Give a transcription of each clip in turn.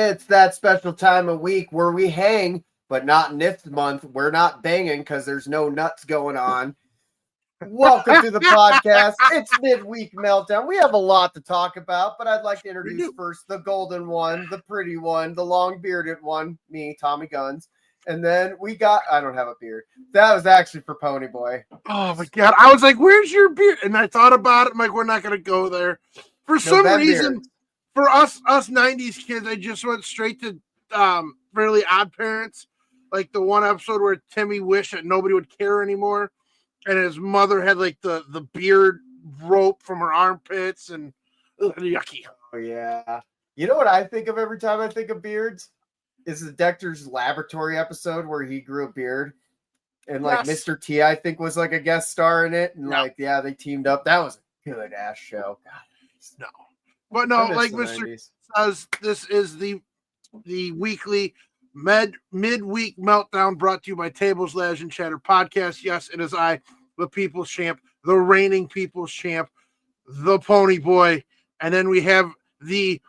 It's that special time of week where we hang, but not this month. We're not banging because there's no nuts going on. Welcome to the podcast. It's Midweek Meltdown. We have a lot to talk about, but I'd like to introduce first the golden one, the pretty one, the long-bearded one, me, Tommy Gunns. And then we got, I don't have a beard. That was actually for Ponyboy. Oh my God. I was like, where's your beard? And I thought about it. I'm like, we're not going to go there. For some reason, beards. For us 90s kids, I just went straight to Really Odd Parents. Like the one episode where Timmy wished that nobody would care anymore. And his mother had like the beard rope from her armpits and yucky. Oh, yeah. You know what I think of every time I think of beards? Is the Dexter's Laboratory episode where he grew a beard. And like Yes. Mr. T, I think, was like a guest star in it. And they teamed up. That was a good ass show. God. No. But no, like Mr. Mr. says, this is the weekly midweek meltdown brought to you by Tables, Lads, and Chatter podcast. Yes, it is I, the People's Champ, the reigning People's Champ, the Pony Boy. And then we have the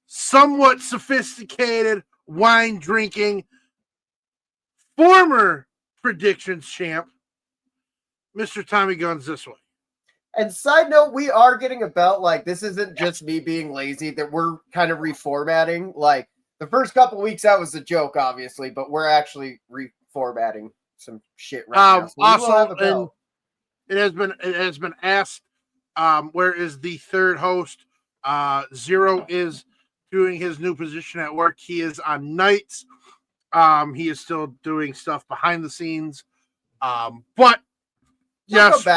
somewhat sophisticated wine drinking former predictions champ, Mr. Tommy Gunns this way. And side note, we are getting a belt. Like, this isn't just me being lazy, that we're kind of reformatting. Like, the first couple weeks, that was a joke, obviously, but we're actually reformatting some shit right now. So also, it has been asked, where is the third host? Zero is doing his new position at work. He is on nights. He is still doing stuff behind the scenes. But yes,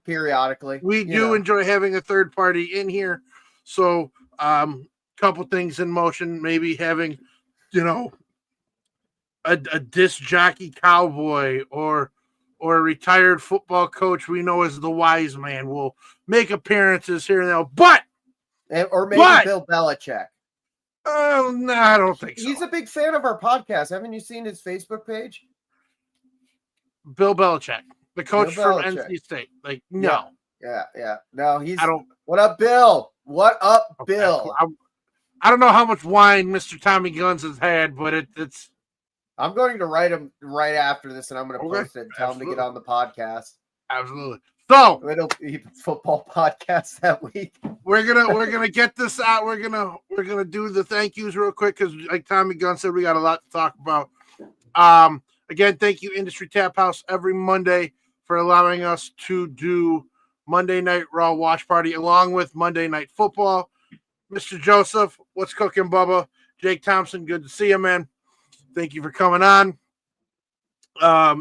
periodically. We do enjoy having a third party in here. So, couple things in motion, maybe having, a disc jockey cowboy or a retired football coach we know as the wise man will make appearances here and there. Or maybe Bill Belichick. No, I don't think so. He's a big fan of our podcast. Haven't you seen his Facebook page? Bill Belichick, the coach from NC State. Like, no. Yeah. No, I don't. What up, Bill? What up, Bill? I don't know how much wine Mr. Tommy Gunns has had, but it's. I'm going to write him right after this, and I'm going to post it and tell him to get on the podcast. Absolutely. So it'll be a football podcast that week. We're gonna get this out. We're gonna do the thank yous real quick because, like Tommy Gunn said, we got a lot to talk about. Again, thank you, Industry Tap House, every Monday for allowing us to do Monday Night Raw Watch Party along with Monday Night Football. Mr. Joseph, what's cooking, Bubba? Jake Thompson, good to see you, man. Thank you for coming on.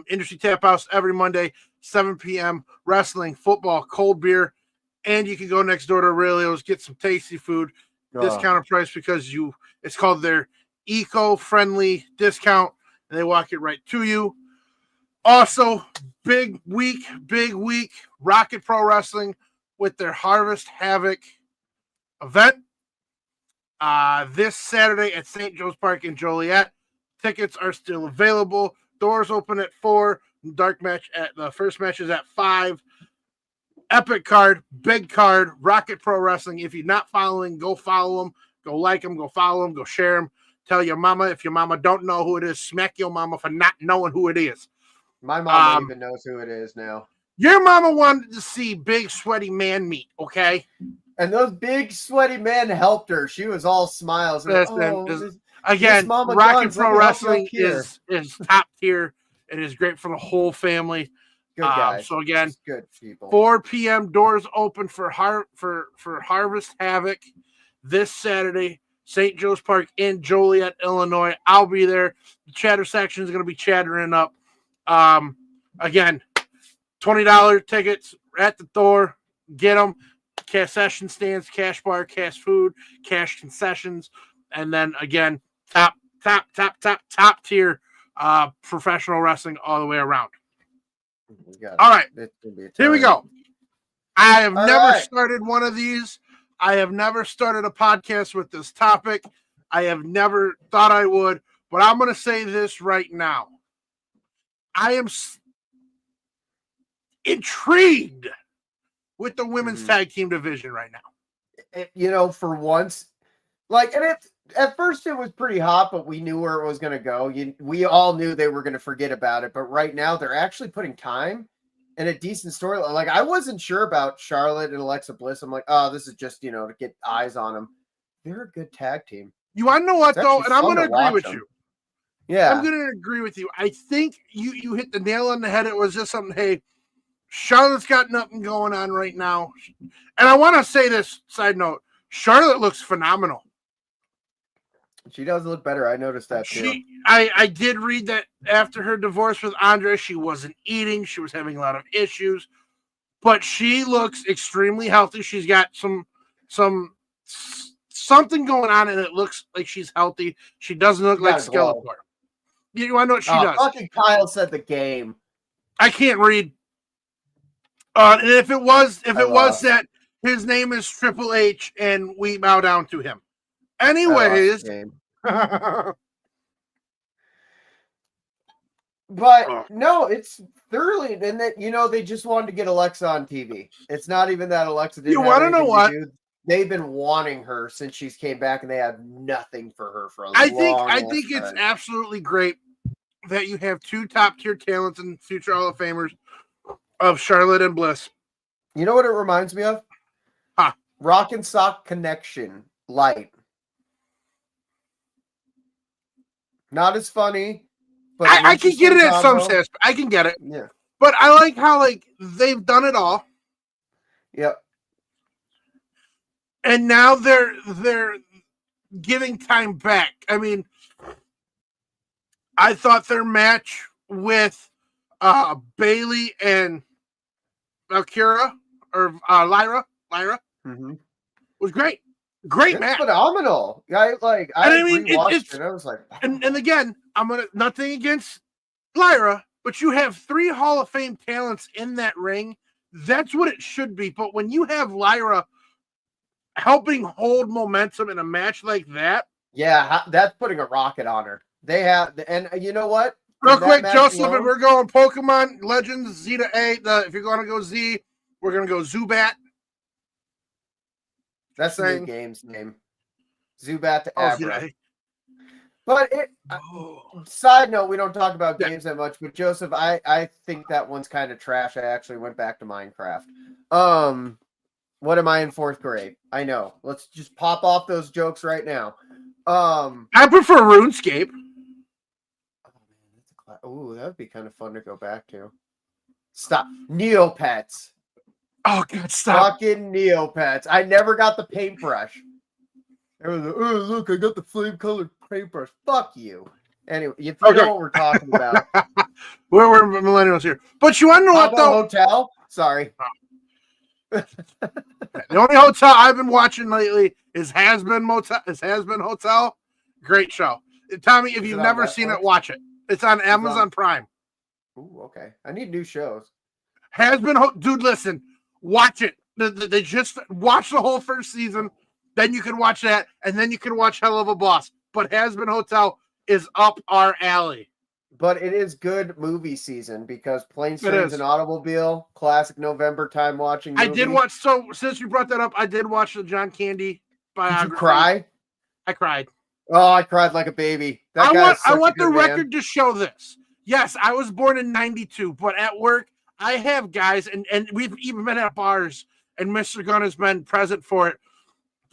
Industry Tap House every Monday, 7 p.m. Wrestling, football, cold beer, and you can go next door to Aurelio's, get some tasty food, discounted price because it's called their eco-friendly discount, and they walk it right to you. Also, big week, Rocket Pro Wrestling with their Harvest Havoc event this Saturday at St. Joe's Park in Joliet. Tickets are still available. Doors open at 4. Dark match the first match is at 5. Epic card, big card, Rocket Pro Wrestling. If you're not following, go follow them. Go like them, go follow them, go share them. Tell your mama. If your mama don't know who it is, smack your mama for not knowing who it is. My mama even knows who it is now. Your mama wanted to see big, sweaty man meat, okay? And those big, sweaty men helped her. She was all smiles. Again, Rocket Pro Wrestling is top tier. It is great for the whole family. Good guys. So again, just good people. 4 p.m. doors open for Harvest Havoc this Saturday, St. Joe's Park in Joliet, Illinois. I'll be there. The chatter section is going to be chattering up. Again, $20 tickets at the door. Get them. Concession stands, cash bar, cash food, cash concessions, and then again, top tier professional wrestling all the way around. All right, here we go. I have never started one of these. I have never started a podcast with this topic. I have never thought I would, but I'm going to say this right now. I am intrigued with the women's tag team division right now. For once, and At first it was pretty hot, but we knew where it was going to go. We all knew they were going to forget about it. But right now they're actually putting time and a decent story. Like, I wasn't sure about Charlotte and Alexa Bliss. I'm like, oh, this is just, to get eyes on them. They're a good tag team. You want to know what, though? And I'm going to agree with you. Yeah. I'm going to agree with you. I think you hit the nail on the head. It was just something, hey, Charlotte's got nothing going on right now. And I want to say this, side note, Charlotte looks phenomenal. She does look better. I noticed that too. I did read that after her divorce with Andre, she wasn't eating. She was having a lot of issues. But she looks extremely healthy. She's got something going on, and it looks like she's healthy. She doesn't look like Skeletor. You want to know what she does? Fucking Kyle said the game. I can't read. And if it was that his name is Triple H and we bow down to him. Anyways. But no, it's thoroughly, and that they just wanted to get Alexa on TV. It's not even that Alexa didn't. You want to know what? They've been wanting her since she's came back, and they have nothing for her for a long I think it's absolutely great that you have two top tier talents and future Hall of Famers of Charlotte and Bliss. You know what it reminds me of? Rock and Sock Connection Light. Not as funny, but I can get it at some sense. I can get it. Yeah. But I like how they've done it all. Yep. And now they're giving time back. I mean, I thought their match with Bailey and Valkyria or Lyra was great. Great match. Phenomenal. I rewatched it. I was like, and again, nothing against Lyra, but you have 3 Hall of Fame talents in that ring. That's what it should be. But when you have Lyra helping hold momentum in a match like that, yeah, that's putting a rocket on her. They have, and you know what? Real quick, Joseph, if we're going Pokemon Legends Z to A, if you're going to go Z, we're going to go Zubat. That's the new game's name. Zubat to Abra. But side note, we don't talk about games that much, but Joseph, I think that one's kind of trash. I actually went back to Minecraft. What am I in 4th grade? I know. Let's just pop off those jokes right now. I prefer RuneScape. Oh, that would be kind of fun to go back to. Stop. Neopets. Oh, God, stop. Fucking Neopets. I never got the paintbrush. I was like, oh, look, I got the flame-colored paintbrush. Fuck you. Anyway, you know what we're talking about. we're millennials here. But you want to know what, though? Hotel? Sorry. The only hotel I've been watching lately is Has Been Hotel. Great show. Tommy, if you've never seen it, watch it. It's on Amazon Prime. Ooh, okay. I need new shows. Dude, listen. Watch it. They just watch the whole first season. Then you can watch that, and then you can watch Hell of a Boss. But Has Been Hotel is up our alley. But it is good movie season because Planes, Trains, and Automobile, classic November time watching movie. I did watch, so since you brought that up, I did watch the John Candy biography. Did you cry? I cried. Oh, I cried like a baby. I want the record to show this. Yes, I was born in 92, but at work, I have guys, and we've even been at bars, and Mr. Gunn has been present for it.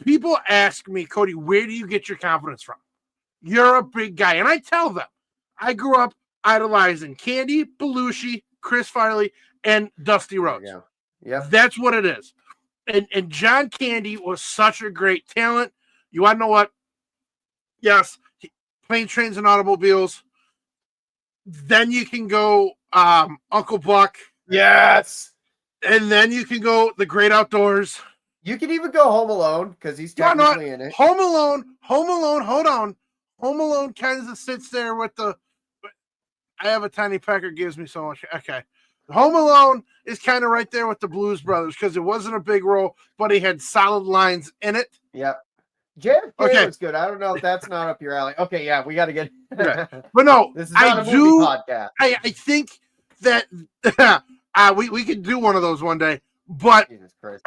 People ask me, Cody, where do you get your confidence from? You're a big guy. And I tell them, I grew up idolizing Candy, Belushi, Chris Farley, and Dusty Rhodes. Yeah. That's what it is. And John Candy was such a great talent. You want to know what? Yes, Planes, Trains, and Automobiles. Then you can go Uncle Buck. Yes. And then you can go The Great Outdoors. You can even go Home Alone because he's technically in it. Home Alone, hold on. Home Alone kind of sits there with the... I have a tiny pecker, gives me so much. Okay. Home Alone is kind of right there with the Blues Brothers because it wasn't a big role, but he had solid lines in it. Yep. JFK was good. I don't know if that's not up your alley. Okay, yeah, we got to get... Okay. But no, this is not a movie podcast. I think that we could do one of those one day, but Jesus Christ.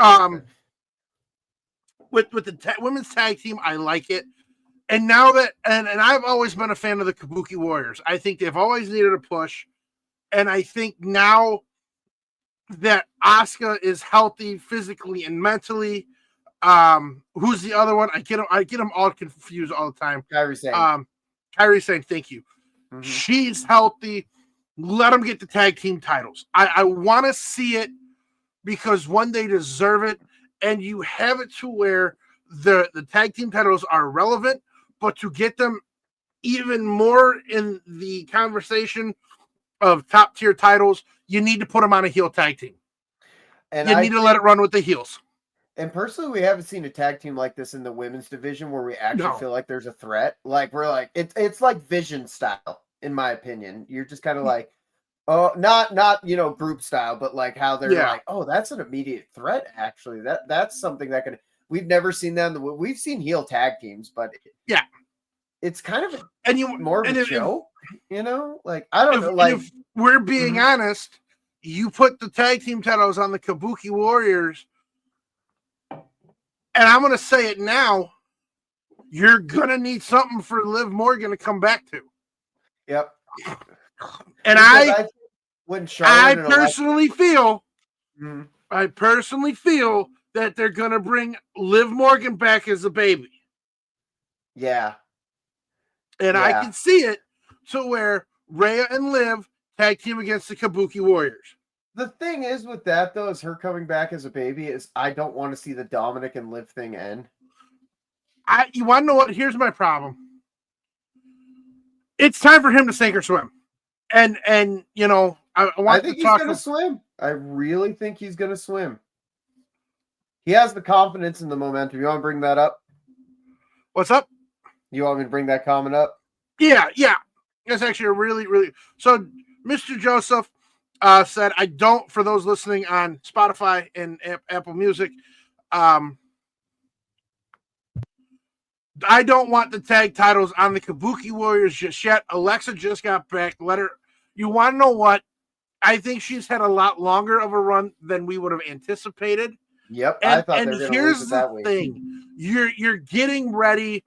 with the women's tag team, I like it. And now that, and I've always been a fan of the Kabuki Warriors. I think they've always needed a push. And I think now that Asuka is healthy physically and mentally, who's the other one? I get them all confused all the time. Kairi Sane. Kairi Sane, thank you. Mm-hmm. She's healthy. Let them get the tag team titles. I want to see it because one, they deserve it, and you have it to where the tag team titles are relevant, but to get them even more in the conversation of top tier titles, you need to put them on a heel tag team. And you need to let it run with the heels. And personally, we haven't seen a tag team like this in the women's division where we actually feel like there's a threat. Like we're like it's like Vision style, in my opinion. You're just kind of like, oh, not group style, but like how they're like, oh, that's an immediate threat. Actually, that's something that can. We've never seen that. We've seen heel tag teams, but it's kind of more of a show. Like I don't know. Like if we're being honest, you put the tag team titles on the Kabuki Warriors. And I'm going to say it now, you're going to need something for Liv Morgan to come back to. Yep. And I personally feel that they're going to bring Liv Morgan back as a baby. Yeah. And I can see it to where Rhea and Liv tag team against the Kabuki Warriors. The thing is with that, though, is her coming back as a baby is I don't want to see the Dominic and Liv thing end. You want to know what? Here's my problem. It's time for him to sink or swim. And I think he's going to swim. I really think he's going to swim. He has the confidence and the momentum. You want to bring that up? What's up? You want me to bring that comment up? Yeah. That's actually a really, really... So, Mr. Joseph... said, I don't, for those listening on Spotify and Apple Music, I don't want the tag titles on the Kabuki Warriors just yet. Alexa just got back. You want to know what? I think she's had a lot longer of a run than we would have anticipated. Yep, and, I thought they were going to lose it that way. Thing. You're getting ready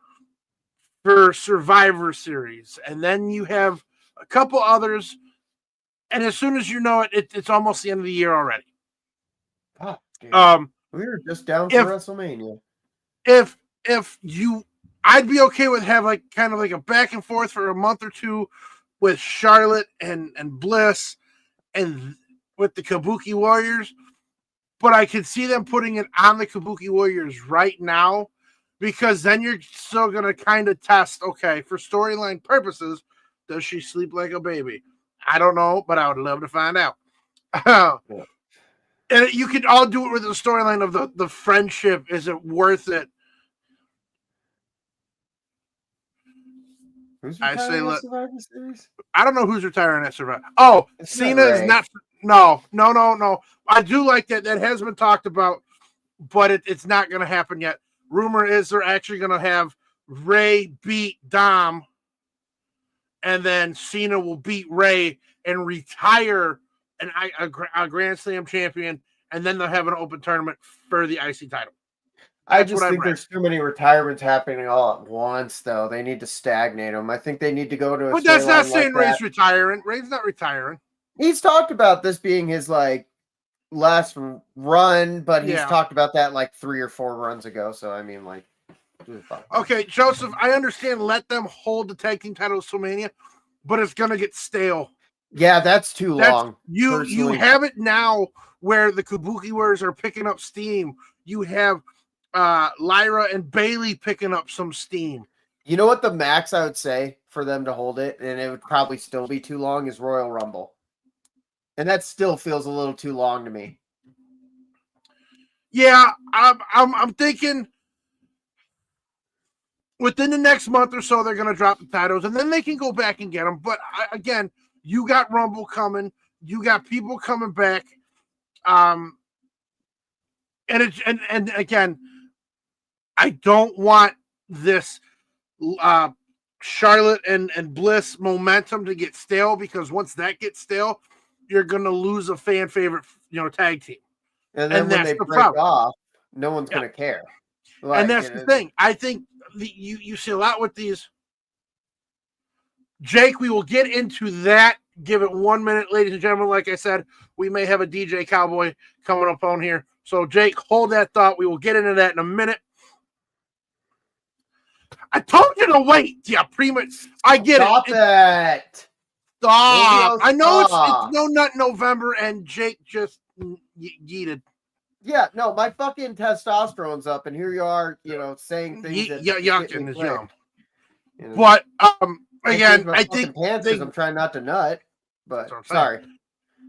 for Survivor Series, and then you have a couple others. And as soon as you know it, it's almost the end of the year already. Oh, we were just down for WrestleMania. I'd be okay with have kind of a back and forth for a month or two with Charlotte and Bliss and with the Kabuki Warriors, but I could see them putting it on the Kabuki Warriors right now because then you're still going to kind of test, okay, for storyline purposes, does she sleep like a baby? I don't know, but I would love to find out. And you could all do it with the storyline of the friendship. Is it worth it? Who's retiring at Survivor Series? I don't know who's retiring at Survivor. Oh, Cena is not. No. I do like that. That has been talked about, but it's not going to happen yet. Rumor is they're actually going to have Ray beat Dom. And then Cena will beat Ray and retire a Grand Slam champion, and then they'll have an open tournament for the IC title. I just think there's too many retirements happening all at once, though. They need to stagnate them. I think they need to go to a But that's not saying Ray's retiring. Ray's not retiring. He's talked about this being his, last run, but he's talked about that, 3 or 4 runs ago. So, I mean, okay, Joseph, I understand. Let them hold the tag team titles to Mania, but it's gonna get stale. Yeah, that's too long. You have it now where the Kabuki Warriors are picking up steam. You have Lyra and Bailey picking up some steam. You know what the max I would say for them to hold it, and it would probably still be too long, is Royal Rumble, and that still feels a little too long to me. Yeah, I'm thinking. Within the next month or so, they're going to drop the titles, and then they can go back and get them. But again, you got Rumble coming, you got people coming back, and again, I don't want this Charlotte and Bliss momentum to get stale, because once that gets stale, you're going to lose a fan favorite, tag team. And then when they break off, no one's going to care. And that's the thing. I think you see a lot with these. Jake, we will get into that. Give it 1 minute, ladies and gentlemen. Like I said, we may have a DJ Cowboy coming up on here. So, Jake, hold that thought. We will get into that in a minute. I told you to wait. Yeah, pretty much. I get Stop it. Stop. I know it's stop. No Nut November, and Jake just yeeted. Yeah, no, my fucking testosterone's up, and here you are, saying things that yucking is young. But again, I think pants because I'm trying not to nut. But sorry.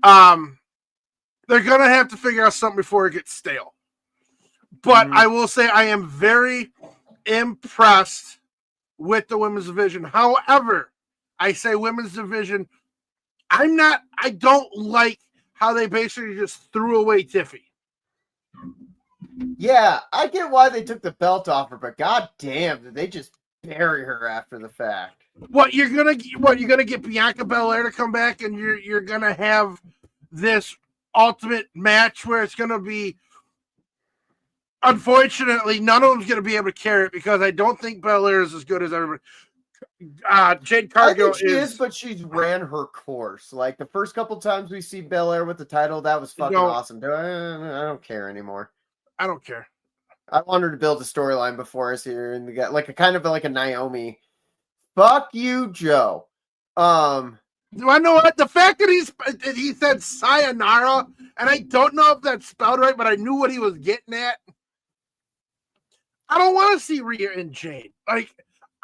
They're gonna have to figure out something before it gets stale. But I will say I am very impressed with the women's division. However, I say women's division, I don't like how they basically just threw away Tiffy. Yeah, I get why they took the belt off her, but god damn, did they just bury her after the fact? You're gonna get Bianca Belair to come back, and you're gonna have this ultimate match where it's gonna be. Unfortunately, none of them's gonna be able to carry it because I don't think Belair is as good as everybody. Jade Cargill is, but she's ran her course. Like the first couple times we see Belair with the title, that was fucking awesome. I don't care anymore. I don't care. I want her to build a storyline before I see her in the like a kind of like a Naomi. Fuck you, Joe. Do I know what the fact that he said sayonara, and I don't know if that's spelled right, but I knew what he was getting at. I don't want to see Rhea and Jade. Like,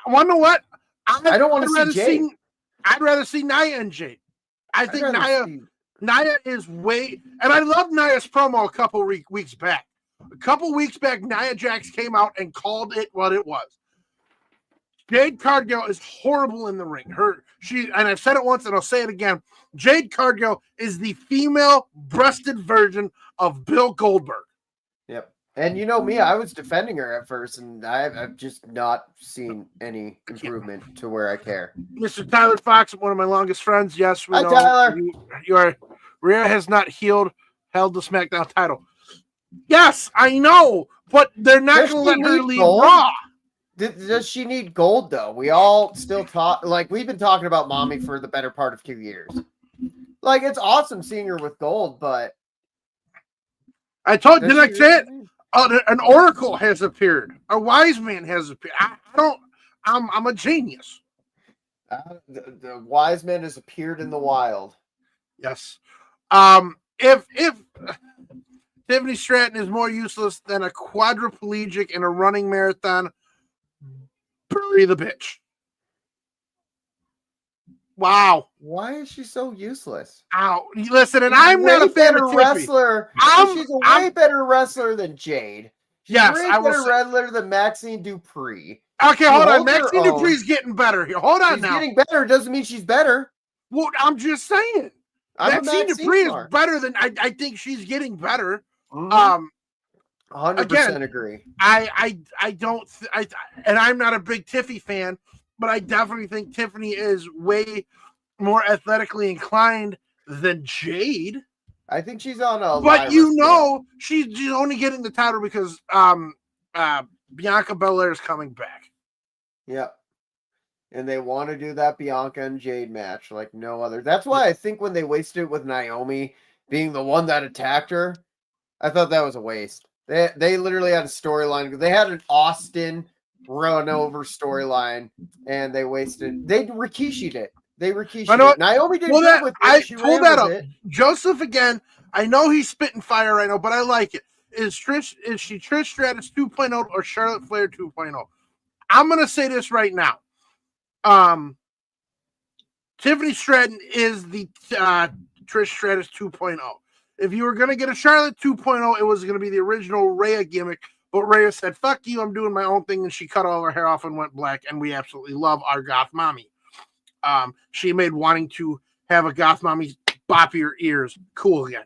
I want to know what. I don't want to see Jade. I'd rather see Nia and Jade. I think Nia is way, and I love Nia's promo a couple weeks back. A couple weeks back, Nia Jax came out and called it what it was. Jade Cargill is horrible in the ring. And I've said it once and I'll say it again. Jade Cargill is the female-breasted version of Bill Goldberg. Yep. And you know me, I was defending her at first, and I've just not seen any improvement to where I care. Mr. Tyler Fox, one of my longest friends. Yes, we know. Tyler. Rhea has not held the SmackDown title. Yes, I know, but they're not going to let her leave Raw. Does she need gold, though? We all still talk, like, we've been talking about Mommy for the better part of 2 years. Like, it's awesome seeing her with gold, but... did I say it? An oracle has appeared. A wise man has appeared. I'm a genius. The wise man has appeared in the wild. Yes. If Tiffany Stratton is more useless than a quadriplegic in a running marathon, bury the bitch. Wow. Why is she so useless? Ow. Listen, and I'm not a fan of wrestler. She's a way better wrestler than Jade. She's a way better wrestler than Maxine Dupree. Okay, hold on. Maxine Dupree's getting better here. Hold on now. She's getting better doesn't mean she's better. Well, I'm just saying. Maxine Dupree is better than I think she's getting better. 100% agree. I don't and I'm not a big Tiffy fan, but I definitely think Tiffany is way more athletically inclined than Jade. I think she's on a. But she's only getting the title because Bianca Belair is coming back. Yep. And they want to do that Bianca and Jade match like no other. That's why I think when they wasted it with Naomi being the one that attacked her, I thought that was a waste. They literally had a storyline. They had an Austin run over storyline, and they wasted. They Rikishi'd it. Naomi did good with it. I pulled that up. Joseph again. I know he's spitting fire right now, but I like it. Is she Trish Stratus 2.0 or Charlotte Flair 2.0? I'm gonna say this right now. Tiffany Stratton is the Trish Stratus 2.0. If you were going to get a Charlotte 2.0, it was going to be the original Rhea gimmick. But Rhea said, fuck you, I'm doing my own thing. And she cut all her hair off and went black. And we absolutely love our goth mommy. She made wanting to have a goth mommy bop your ears cool again.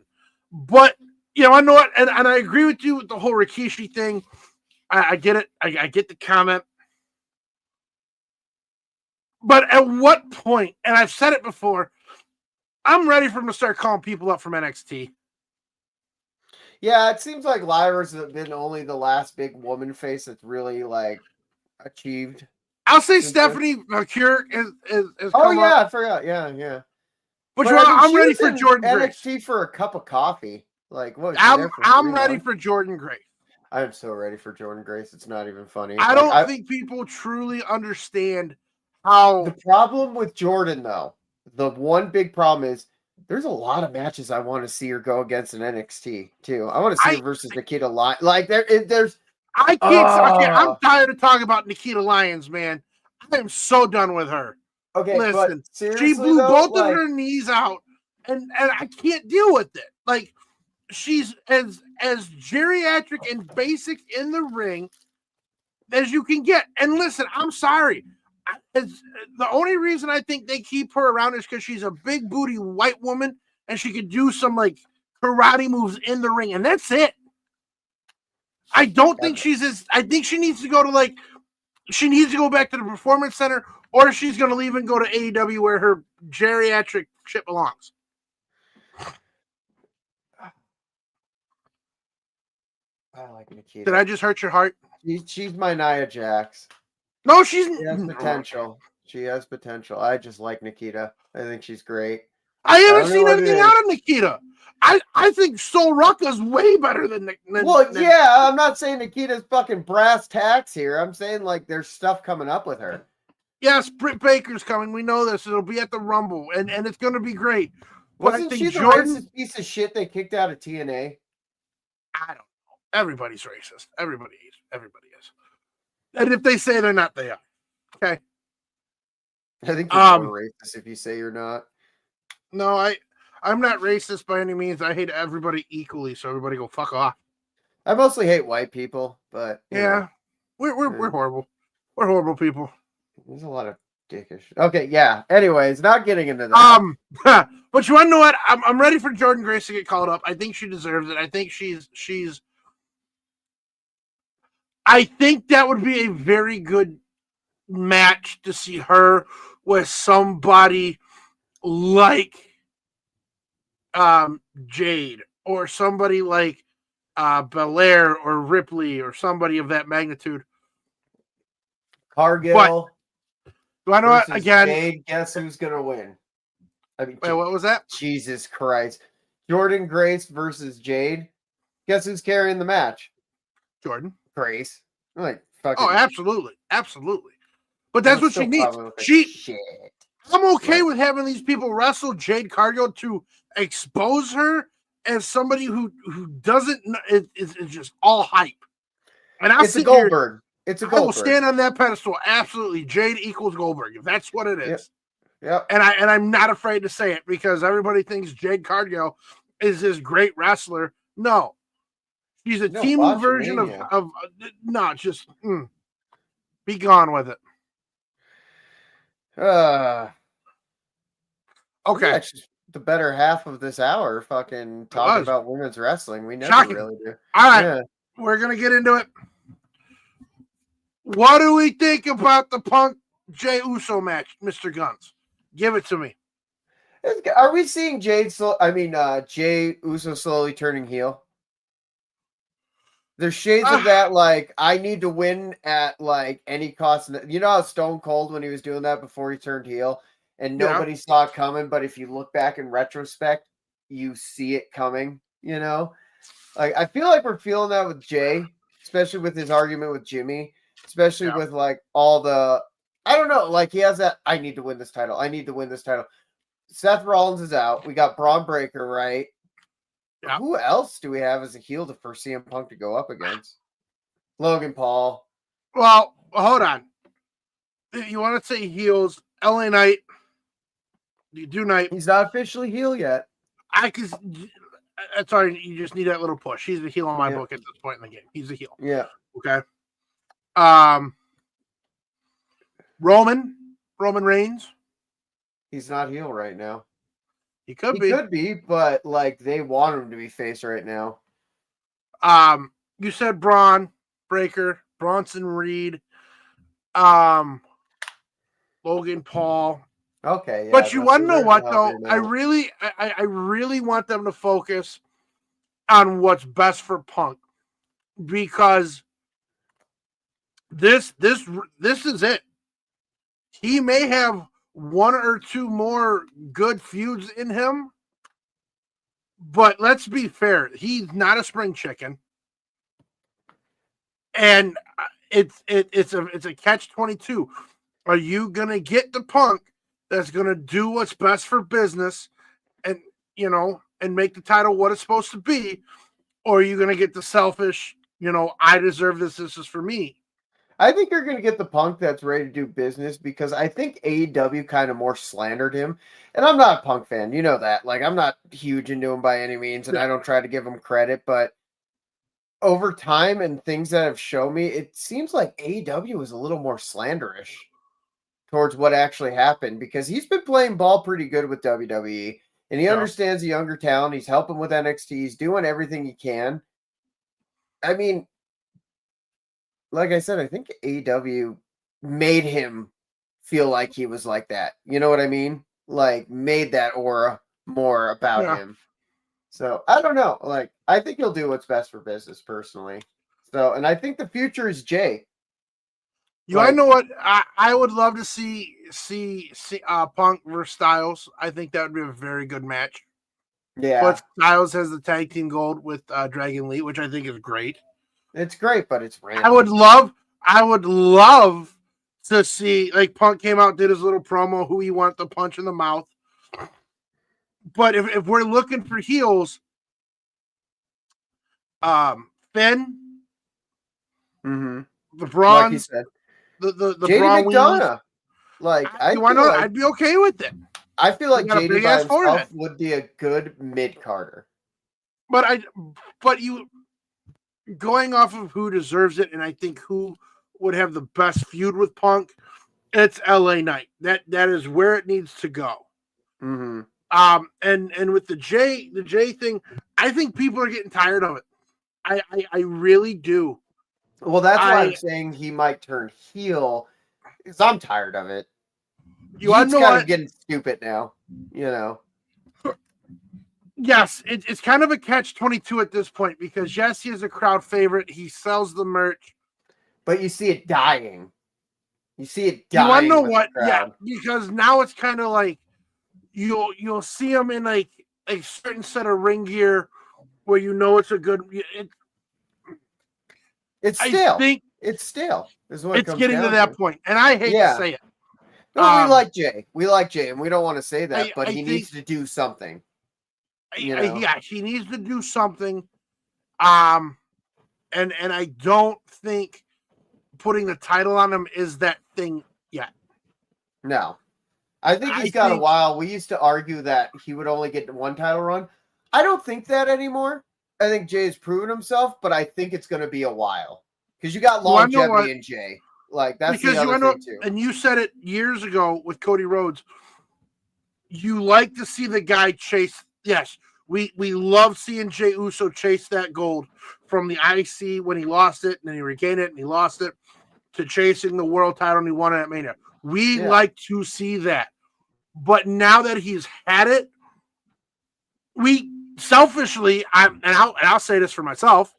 But, I know what, and I agree with you with the whole Rikishi thing. I get it. I get the comment. But at what point, and I've said it before, I'm ready for him to start calling people up from NXT. Yeah, it seems like Lyra's been only the last big woman face that's really like achieved. I'll say Stephanie McCure is Oh come yeah, up. I forgot. Yeah. But I mean, I'm ready for Jordan Grace. NXT for a cup of coffee. Like what? I'm ready for Jordan Grace. I'm so ready for Jordan Grace. It's not even funny. I don't think people truly understand how. The problem with Jordan, though, the one big problem is there's a lot of matches I want to see her go against in NXT too. I want to see her versus Nikita Lyons. Like there's. I can't. I'm tired of talking about Nikita Lyons, man. I am so done with her. Okay, listen, but seriously, she blew both of her knees out, and I can't deal with it. Like she's as geriatric and basic in the ring as you can get. And listen, I'm sorry. The only reason I think they keep her around is because she's a big booty white woman and she could do some like karate moves in the ring, and that's it. I don't think I think she needs to go to she needs to go back to the Performance Center, or she's going to leave and go to AEW where her geriatric shit belongs. I like Nikita. Did I just hurt your heart? She's my Nia Jax. No, she has potential. She has potential. I just like Nikita. I think she's great. I haven't seen anything out of Nikita. I think Sol Rucka's way better than yeah, I'm not saying Nikita's fucking brass tacks here. I'm saying like there's stuff coming up with her. Yes, Britt Baker's coming. We know this. It'll be at the Rumble, and it's going to be great. But wasn't she the racist piece of shit they kicked out of TNA? I don't know. Everybody's racist. Everybody is. And if they say they're not, they are. Okay. I think you're more racist if you say you're not. No, I'm not racist by any means. I hate everybody equally, so everybody go fuck off. I mostly hate white people, but yeah, we're horrible. We're horrible people. There's a lot of dickish. Okay, yeah. Anyways, not getting into that. But you want to know what? I'm ready for Jordan Grace to get called up. I think she deserves it. I think she's. I think that would be a very good match to see her with somebody like Jade or somebody like Belair or Ripley or somebody of that magnitude. Cargill. Do I know what again? Jade, guess who's gonna win? I mean, wait, what was that? Jesus Christ. Jordan Grace versus Jade. Guess who's carrying the match? Jordan Grace. Like fucking. Oh, absolutely. But that's what she needs. I'm okay with having these people wrestle Jade Cargill to expose her as somebody who doesn't is just all hype. And it's a Goldberg. It's a Goldberg. I will stand on that pedestal. Absolutely, Jade equals Goldberg. If that's what it is. Yep. And I'm not afraid to say it because everybody thinks Jade Cargill is this great wrestler. No. She's a team version of just be gone with it. Okay. Yeah, the better half of this hour fucking talking about women's wrestling. We never really do. All right. We're going to get into it. What do we think about the Punk Jey Uso match, Mr. Gunns? Give it to me. Are we seeing Jey Uso slowly turning heel? There's shades of that, like, I need to win at, like, any cost. You know how Stone Cold, when he was doing that before he turned heel, and nobody saw it coming, but if you look back in retrospect, you see it coming, you know? Like, I feel like we're feeling that with Jay, especially with his argument with Jimmy, especially with, like, all the, I don't know, like, he has that, I need to win this title. Seth Rollins is out. We got Braun Breaker, right? Yeah. Who else do we have as a heel for CM Punk to go up against? Logan Paul. Well, hold on. You want to say heels? LA Knight. You do Knight. He's not officially heel yet. Sorry, you just need that little push. He's the heel on my book at this point in the game. He's the heel. Yeah. Okay. Roman Reigns. He's not heel right now. He could be, but like they want him to be face right now. You said Braun Breaker, Bronson Reed, Logan Paul. Okay, yeah, but you want to know what though? I really want them to focus on what's best for Punk because This is it. He may have one or two more good feuds in him, but let's be fair. He's not a spring chicken, and it's a catch-22. Are you gonna get the Punk that's gonna do what's best for business, and and make the title what it's supposed to be, or are you gonna get the selfish? I deserve this. This is for me. I think you're going to get the Punk that's ready to do business because I think AEW kind of more slandered him. And I'm not a Punk fan. You know that. Like, I'm not huge into him by any means, and I don't try to give him credit. But over time and things that have shown me, it seems like AEW is a little more slanderish towards what actually happened because he's been playing ball pretty good with WWE. And he understands the younger talent. He's helping with NXT. He's doing everything he can. I mean, like I said, I think AEW made him feel like he was like that. You know what I mean? Like made that aura more about him. So I don't know. Like I think he'll do what's best for business personally. So, and I think the future is Jay. I know what I would love to see Punk versus Styles. I think that would be a very good match. Yeah, but Styles has the tag team gold with Dragon Lee, which I think is great. It's great, but it's random. I would love to see, like, Punk came out, did his little promo, who he wanted to punch in the mouth. But if we're looking for heels, Finn, the Braun, like you said, the JD Braun McDonough. Like, I'd be okay with it. I feel like JD by himself would be a good mid-carder. But you going off of who deserves it, and I think who would have the best feud with Punk, it's LA Knight. That is where it needs to go. Mm-hmm. And with the Jay thing, I think people are getting tired of it. I really do. Well, that's why I'm saying he might turn heel, because I'm tired of it. He's kind of getting stupid now, Yes, it's kind of a catch-22 at this point because yes, he is a crowd favorite. He sells the merch, but you see it dying. You want to know what? Yeah, because now it's kind of like you'll see him in like a certain set of ring gear where it's a good. It's stale. It's stale. Is what it's getting to that point, and I hate to say it. No, we like Jay, and we don't want to say that, but he needs to do something. Yeah, he needs to do something. And I don't think putting the title on him is that thing yet. No. I think he's got a while. We used to argue that he would only get one title run. I don't think that anymore. I think Jay's proven himself, but I think it's going to be a while. Because you got longevity in Jay. Like, that's because the other thing, too. And you said it years ago with Cody Rhodes. You like to see the guy chase. Yes, we love seeing Jey Uso chase that gold from the IC when he lost it, and then he regained it, and he lost it, to chasing the world title, and he won it at Mania. We like to see that. But now that he's had it, we selfishly, I'll say this for myself,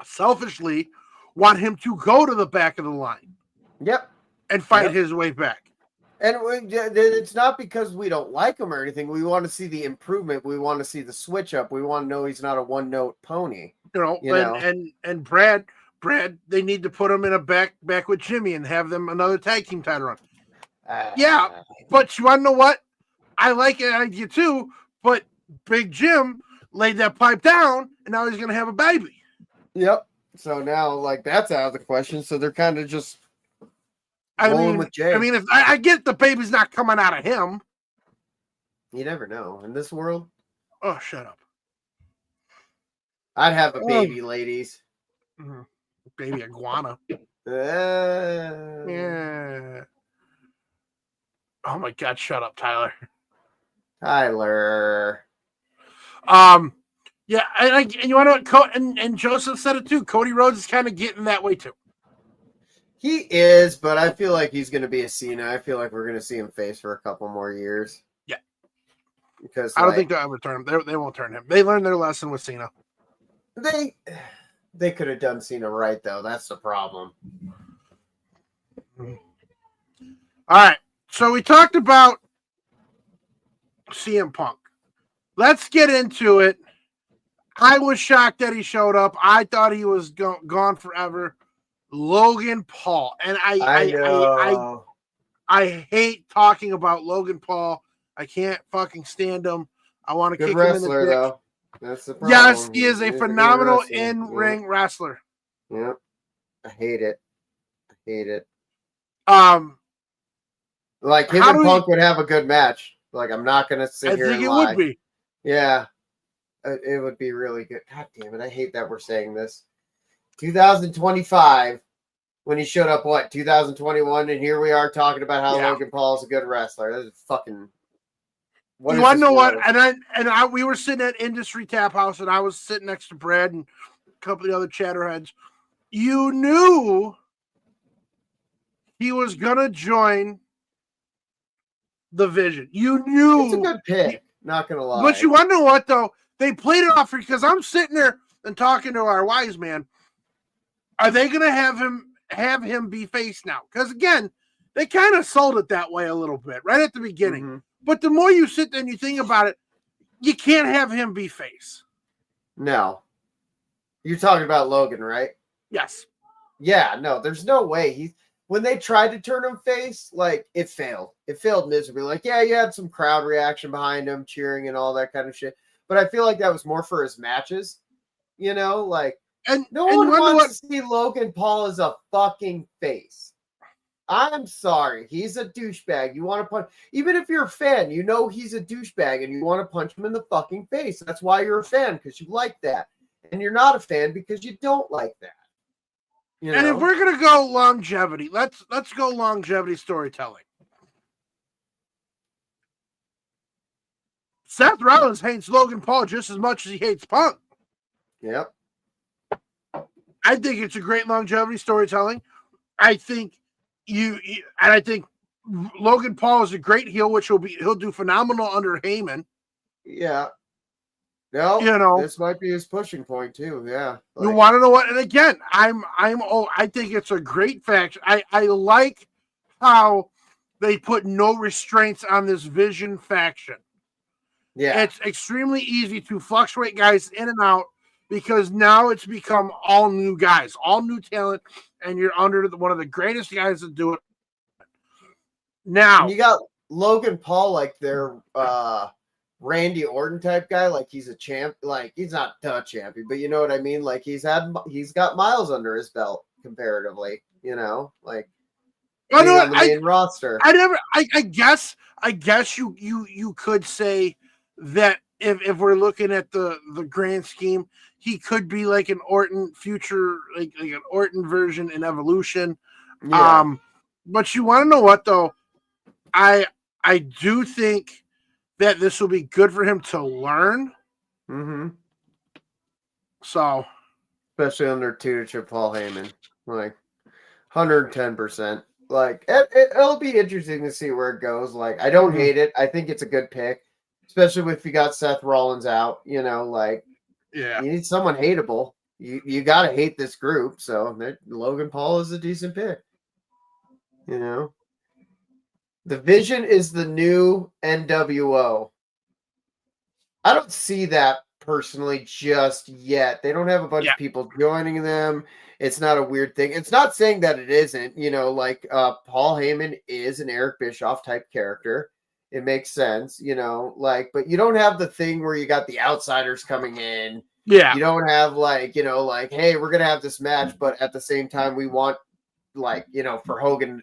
selfishly want him to go to the back of the line. Yep. And fight his way back. And it's not because we don't like him or anything. We want to see the improvement. We want to see the switch up. We want to know he's not a one-note pony. And Brad, they need to put him in a back with Jimmy and have them another tag team title run. But you want to know what? I like it idea too, but Big Jim laid that pipe down, and now he's going to have a baby. Yep. So now, like, that's out of the question. So they're kind of just rolling with Jay. I mean, if I get the baby's not coming out of him. You never know. In this world. Oh, shut up. I'd have a baby, ladies. Mm-hmm. Baby iguana. Yeah. Oh, my God. Shut up, Tyler. Yeah, and you want to know, and Joseph said it too. Cody Rhodes is kind of getting that way too. He is, but I feel like he's going to be a Cena. I feel like we're going to see him face for a couple more years. Yeah, because I don't think they'll ever turn him. They won't turn him. They learned their lesson with Cena. They could have done Cena right, though. That's the problem. All right. So we talked about CM Punk. Let's get into it. I was shocked that he showed up. I thought he was gone forever. Logan Paul. And I hate talking about Logan Paul. I can't fucking stand him. I want to Good kick wrestler, him in the dick. though. That's the problem. Yes, he is a He's phenomenal good wrestler. in-ring wrestler. Yeah. I hate it. Like him and Punk would have a good match. Like I'm not gonna sit here and lie. I think it would be. Yeah. It would be really good. God damn it. I hate that we're saying this. 2025, when he showed up, 2021? And here we are talking about how Logan Paul is a good wrestler. That is fucking. You want to know what? And we were sitting at Industry Tap House, and I was sitting next to Brad and a couple of the other chatterheads. You knew he was going to join the Vision. You knew. It's a good pick. Not going to lie. But you want to know what, though? They played it off because I'm sitting there and talking to our wise man. Are they going to have him be face now? Because, again, they kind of sold it that way a little bit right at the beginning. Mm-hmm. But the more you sit there and you think about it, you can't have him be face. No. You're talking about Logan, right? Yes. Yeah, no, there's no way. When they tried to turn him face, like, it failed. It failed miserably. Like, yeah, you had some crowd reaction behind him, cheering and all that kind of shit. But I feel like that was more for his matches, like, and no one wants to see Logan Paul as a fucking face. I'm sorry. He's a douchebag. You want to punch, even if you're a fan, he's a douchebag and you want to punch him in the fucking face. That's why you're a fan, because you like that. And you're not a fan because you don't like that. And if we're going to go longevity, let's go longevity storytelling. Seth Rollins hates Logan Paul just as much as he hates Punk. Yep. I think it's a great longevity storytelling. I think I think Logan Paul is a great heel, which he'll do phenomenal under Heyman. Yeah. No, this might be his pushing point too. Yeah. You want to know what? And again, I think it's a great faction. I like how they put no restraints on this Vision faction. Yeah. It's extremely easy to fluctuate guys in and out because now it's become all new guys, all new talent, and you're under one of the greatest guys that do it. Now and you got Logan Paul, like their Randy Orton type guy, like he's a champ, like he's not the champion, but you know what I mean? Like he's got miles under his belt comparatively, like on the main roster. I guess you could say that if we're looking at the grand scheme, he could be like an Orton future, like an Orton version in Evolution. Yeah. But you want to know what though? I do think that this will be good for him to learn. Mm-hmm. So, especially under tutorship Paul Heyman, like 110%. Like it'll be interesting to see where it goes. Like I don't hate it. I think it's a good pick, especially if you got Seth Rollins out. Like you need someone hateable. You got to hate this group. So Logan Paul is a decent pick. The Vision is the new NWO. I don't see that personally just yet. They don't have a bunch of people joining them. It's not a weird thing. It's not saying that it isn't, like Paul Heyman is an Eric Bischoff type character. It makes sense, but you don't have the thing where you got the outsiders coming in. Yeah. You don't have hey, we're going to have this match, but at the same time we want for Hogan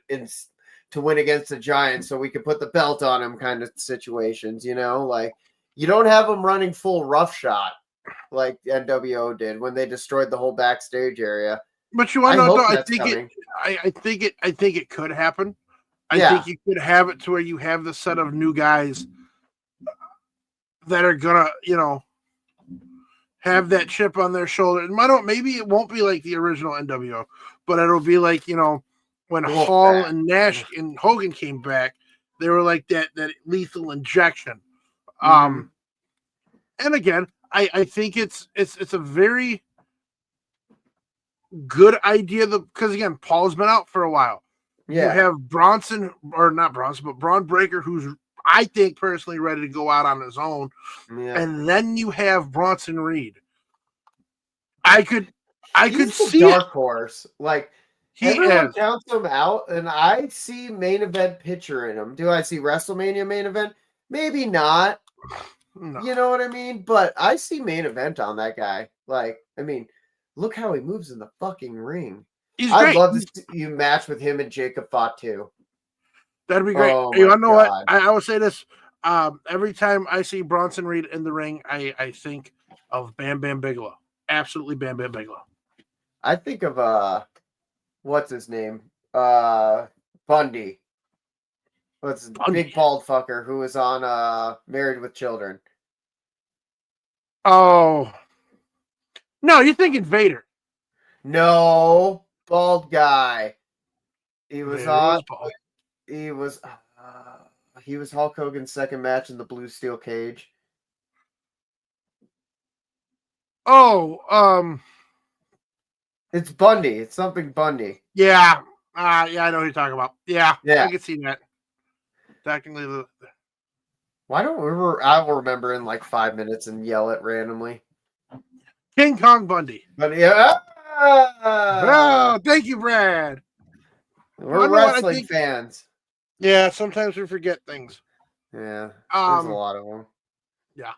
to win against the Giants so we can put the belt on him kind of situations, you don't have them running full roughshod like NWO did when they destroyed the whole backstage area. But you want to know, I think it could happen. I think you could have it to where you have the set of new guys that are gonna, have that chip on their shoulder. And maybe it won't be like the original NWO, but it'll be like, when Hall and Nash and Hogan came back, they were like that lethal injection. And again, I think it's a very good idea because again, Paul's been out for a while. Yeah. You have Bronson, or not Bronson, but Braun Breaker, who's I think personally ready to go out on his own. Yeah. And then you have Bronson Reed. I could see dark horse. Like everyone is. counts him out, and I see main event picture in him. Do I see WrestleMania main event? Maybe not. No. You know what I mean? But I see main event on that guy. Like, I mean, look how he moves in the fucking ring. I'd love to see you match with him and Jacob Fatu. That'd be great. Oh you my know God. what? I will say this. Every time I see Bronson Reed in the ring, I think of Bam Bam Bigelow. Absolutely Bam Bam Bigelow. I think of what's his name? Bundy. What's big bald fucker who was on Married with Children. Oh. No, you're thinking Vader. No, bald guy. He was Vader on. was bald. He was Hulk Hogan's second match in the blue steel cage. Oh, it's Bundy. It's something Bundy. Yeah. Yeah, I know who you're talking about. Yeah. Yeah. I can see that. Technically, why don't we? I will remember in like 5 minutes and yell it randomly. King Kong Bundy. But yeah. Oh, thank you, Brad. We're wrestling fans. Yeah, sometimes we forget things. Yeah, there's a lot of them. Yeah,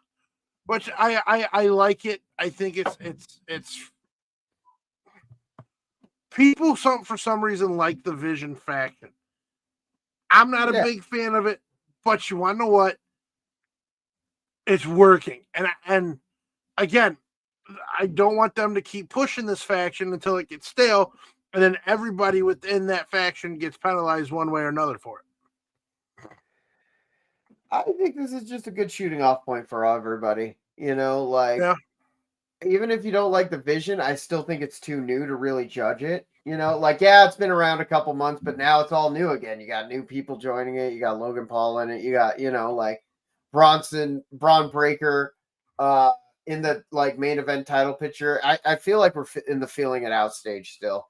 which I like it. I think it's people for some reason like the Vision faction. I'm not a big fan of it, but you want to know what? It's working, and again, I don't want them to keep pushing this faction until it gets stale, and then everybody within that faction gets penalized one way or another for it. I think this is just a good shooting off point for everybody. You know, like even if you don't like the Vision, I still think it's too new to really judge it. You know, like, yeah, it's been around a couple months, but now it's all new again. You got new people joining it. You got Logan Paul in it. You got, you know, like Braun Breaker in the like main event title picture. I feel like we're in the feeling it out stage still.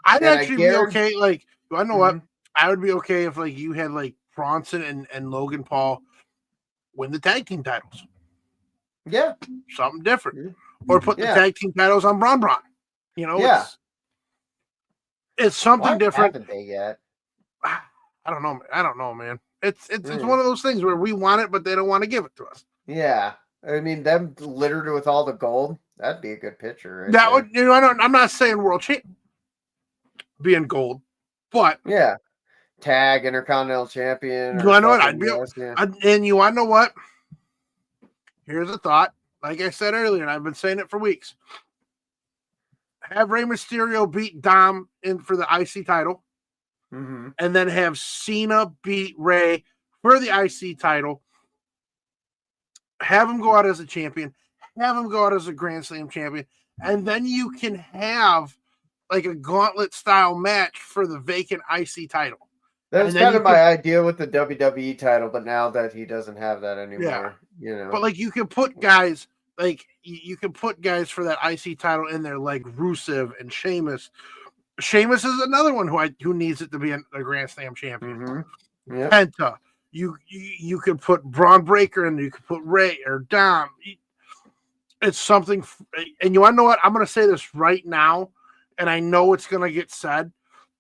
I'd actually be okay. Like, I know what? I would be okay if like you had like Bronson and Logan Paul win the tag team titles. Yeah. Something different. Or put the tag team titles on Braun. You know, it's something different. Haven't they yet? I don't know, man. It's one of those things where we want it, but they don't want to give it to us. Yeah. I mean, them littered with all the gold. That'd be a good picture. Right that would, you know, I'm not saying world champ being gold, but tag Intercontinental Champion. You want to know what? And you want to know what? Here's a thought. Like I said earlier, and I've been saying it for weeks. Have Rey Mysterio beat Dom for the IC title, and then have Cena beat Rey for the IC title. Have him go out as a champion. Have him go out as a Grand Slam champion, and then you can have like a gauntlet style match for the vacant IC title. That's kind of my idea with the WWE title, but now that he doesn't have that anymore, you know. But like you can put guys like you can put guys for that IC title in there, like Rusev and Sheamus. Sheamus is another one who needs it to be a Grand Slam champion. Penta. You could put Braun Breaker in there. You could put Ray or Dom. It's something, and you want to know what? I'm going to say this right now, and I know it's going to get said,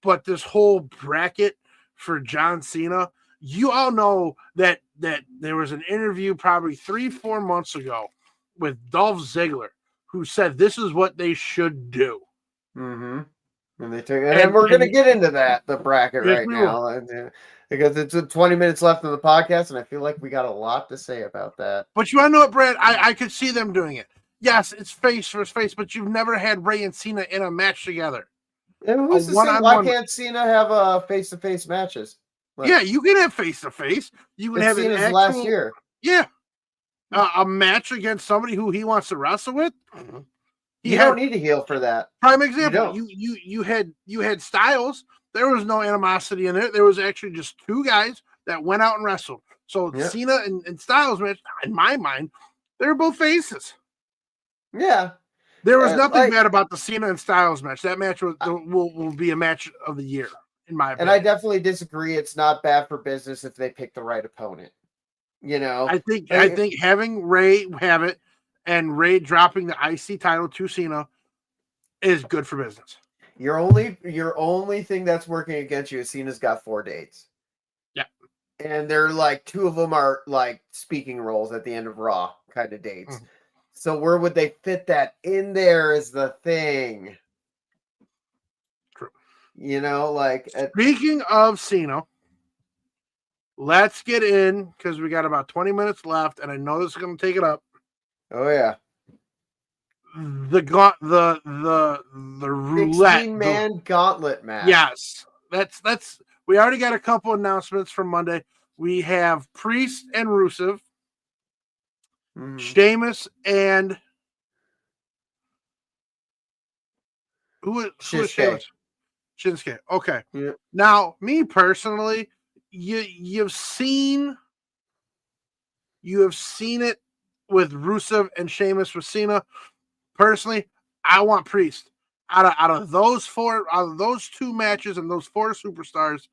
but this whole bracket for John Cena, you all know that there was an interview probably 3-4 months ago with Dolph Ziggler who said this is what they should do. And they took it, and we're going to get into the bracket right now, because it's 20 minutes left of the podcast, and I feel like we got a lot to say about that. But you want to know what, Brad? I could see them doing it. Yes, it's face versus face, but you've never had Rey and Cena in a match together. And who's to say why can't Cena have face-to-face matches? Like, yeah, you can have face-to-face. You can have an actual, last year. Yeah, a match against somebody who he wants to wrestle with. You don't need to heel for that. Prime example. You had Styles. There was no animosity in there. There was actually just two guys that went out and wrestled. So Cena and Styles match, in my mind, they were both faces. Yeah. There was nothing like, bad about the Cena and Styles match. That match will be a match of the year, in my opinion. and I definitely disagree. It's not bad for business if they pick the right opponent. You know, I think having Ray have it and Ray dropping the IC title to Cena is good for business. your only thing that's working against you is Cena's got 4 dates. Yeah. And they're like 2 of them are like speaking roles at the end of Raw kind of dates. Mm-hmm. So where would they fit that in there is the thing. True. You know, like speaking of Cena, let's get in because we got about 20 minutes left, and I know this is going to take it up. Oh yeah. The roulette 16-man gauntlet match. Yes. That's we already got a couple announcements from Monday. We have Priest and Rusev, Sheamus and who is Sheamus? Shinsuke. Okay. Yeah. Now, me personally, you've seen it with Rusev and Sheamus with Cena. Personally, I want Priest. Out of those 2 matches and those 4 superstars,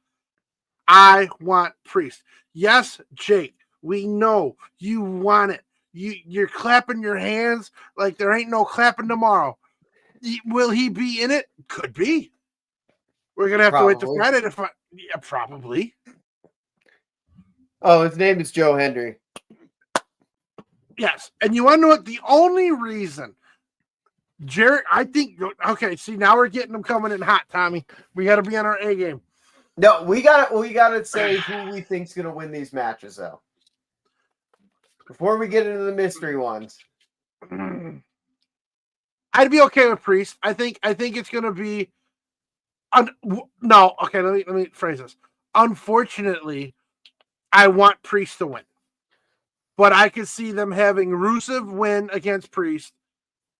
I want Priest. Yes, Jake, we know you want it. You're clapping your hands like there ain't no clapping tomorrow. Will he be in it? Could be. We're gonna have to wait to Friday to find. Yeah, probably. Oh, his name is Joe Hendry. Yes, and you want to know what the only reason? Jarrett, I think. Okay, see, now we're getting them coming in hot, Tommy. We got to be on our A game. No, we got to say who we think's going to win these matches, though. Before we get into the mystery ones, I'd be okay with Priest. I think it's going to be. No, okay. Let me phrase this. Unfortunately, I want Priest to win, but I could see them having Rusev win against Priest.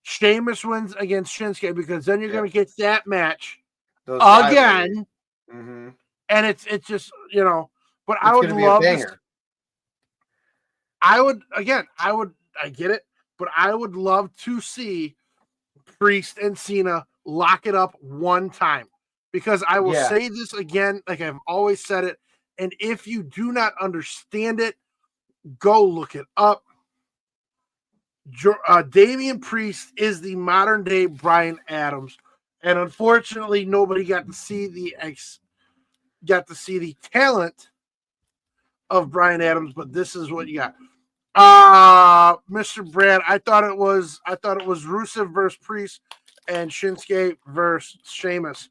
Sheamus wins against Shinsuke because then you're going to get that match again, and it's just But I would love this. I get it, but I would love to see Priest and Cena lock it up one time because I will say this again, like I've always said it, and if you do not understand it, go look it up. Damian Priest is the modern day Bryan Adams, and unfortunately, nobody got to see the talent of Bryan Adams. But this is what you got, Mr. Brad. I thought it was Rusev versus Priest and Shinsuke versus Sheamus.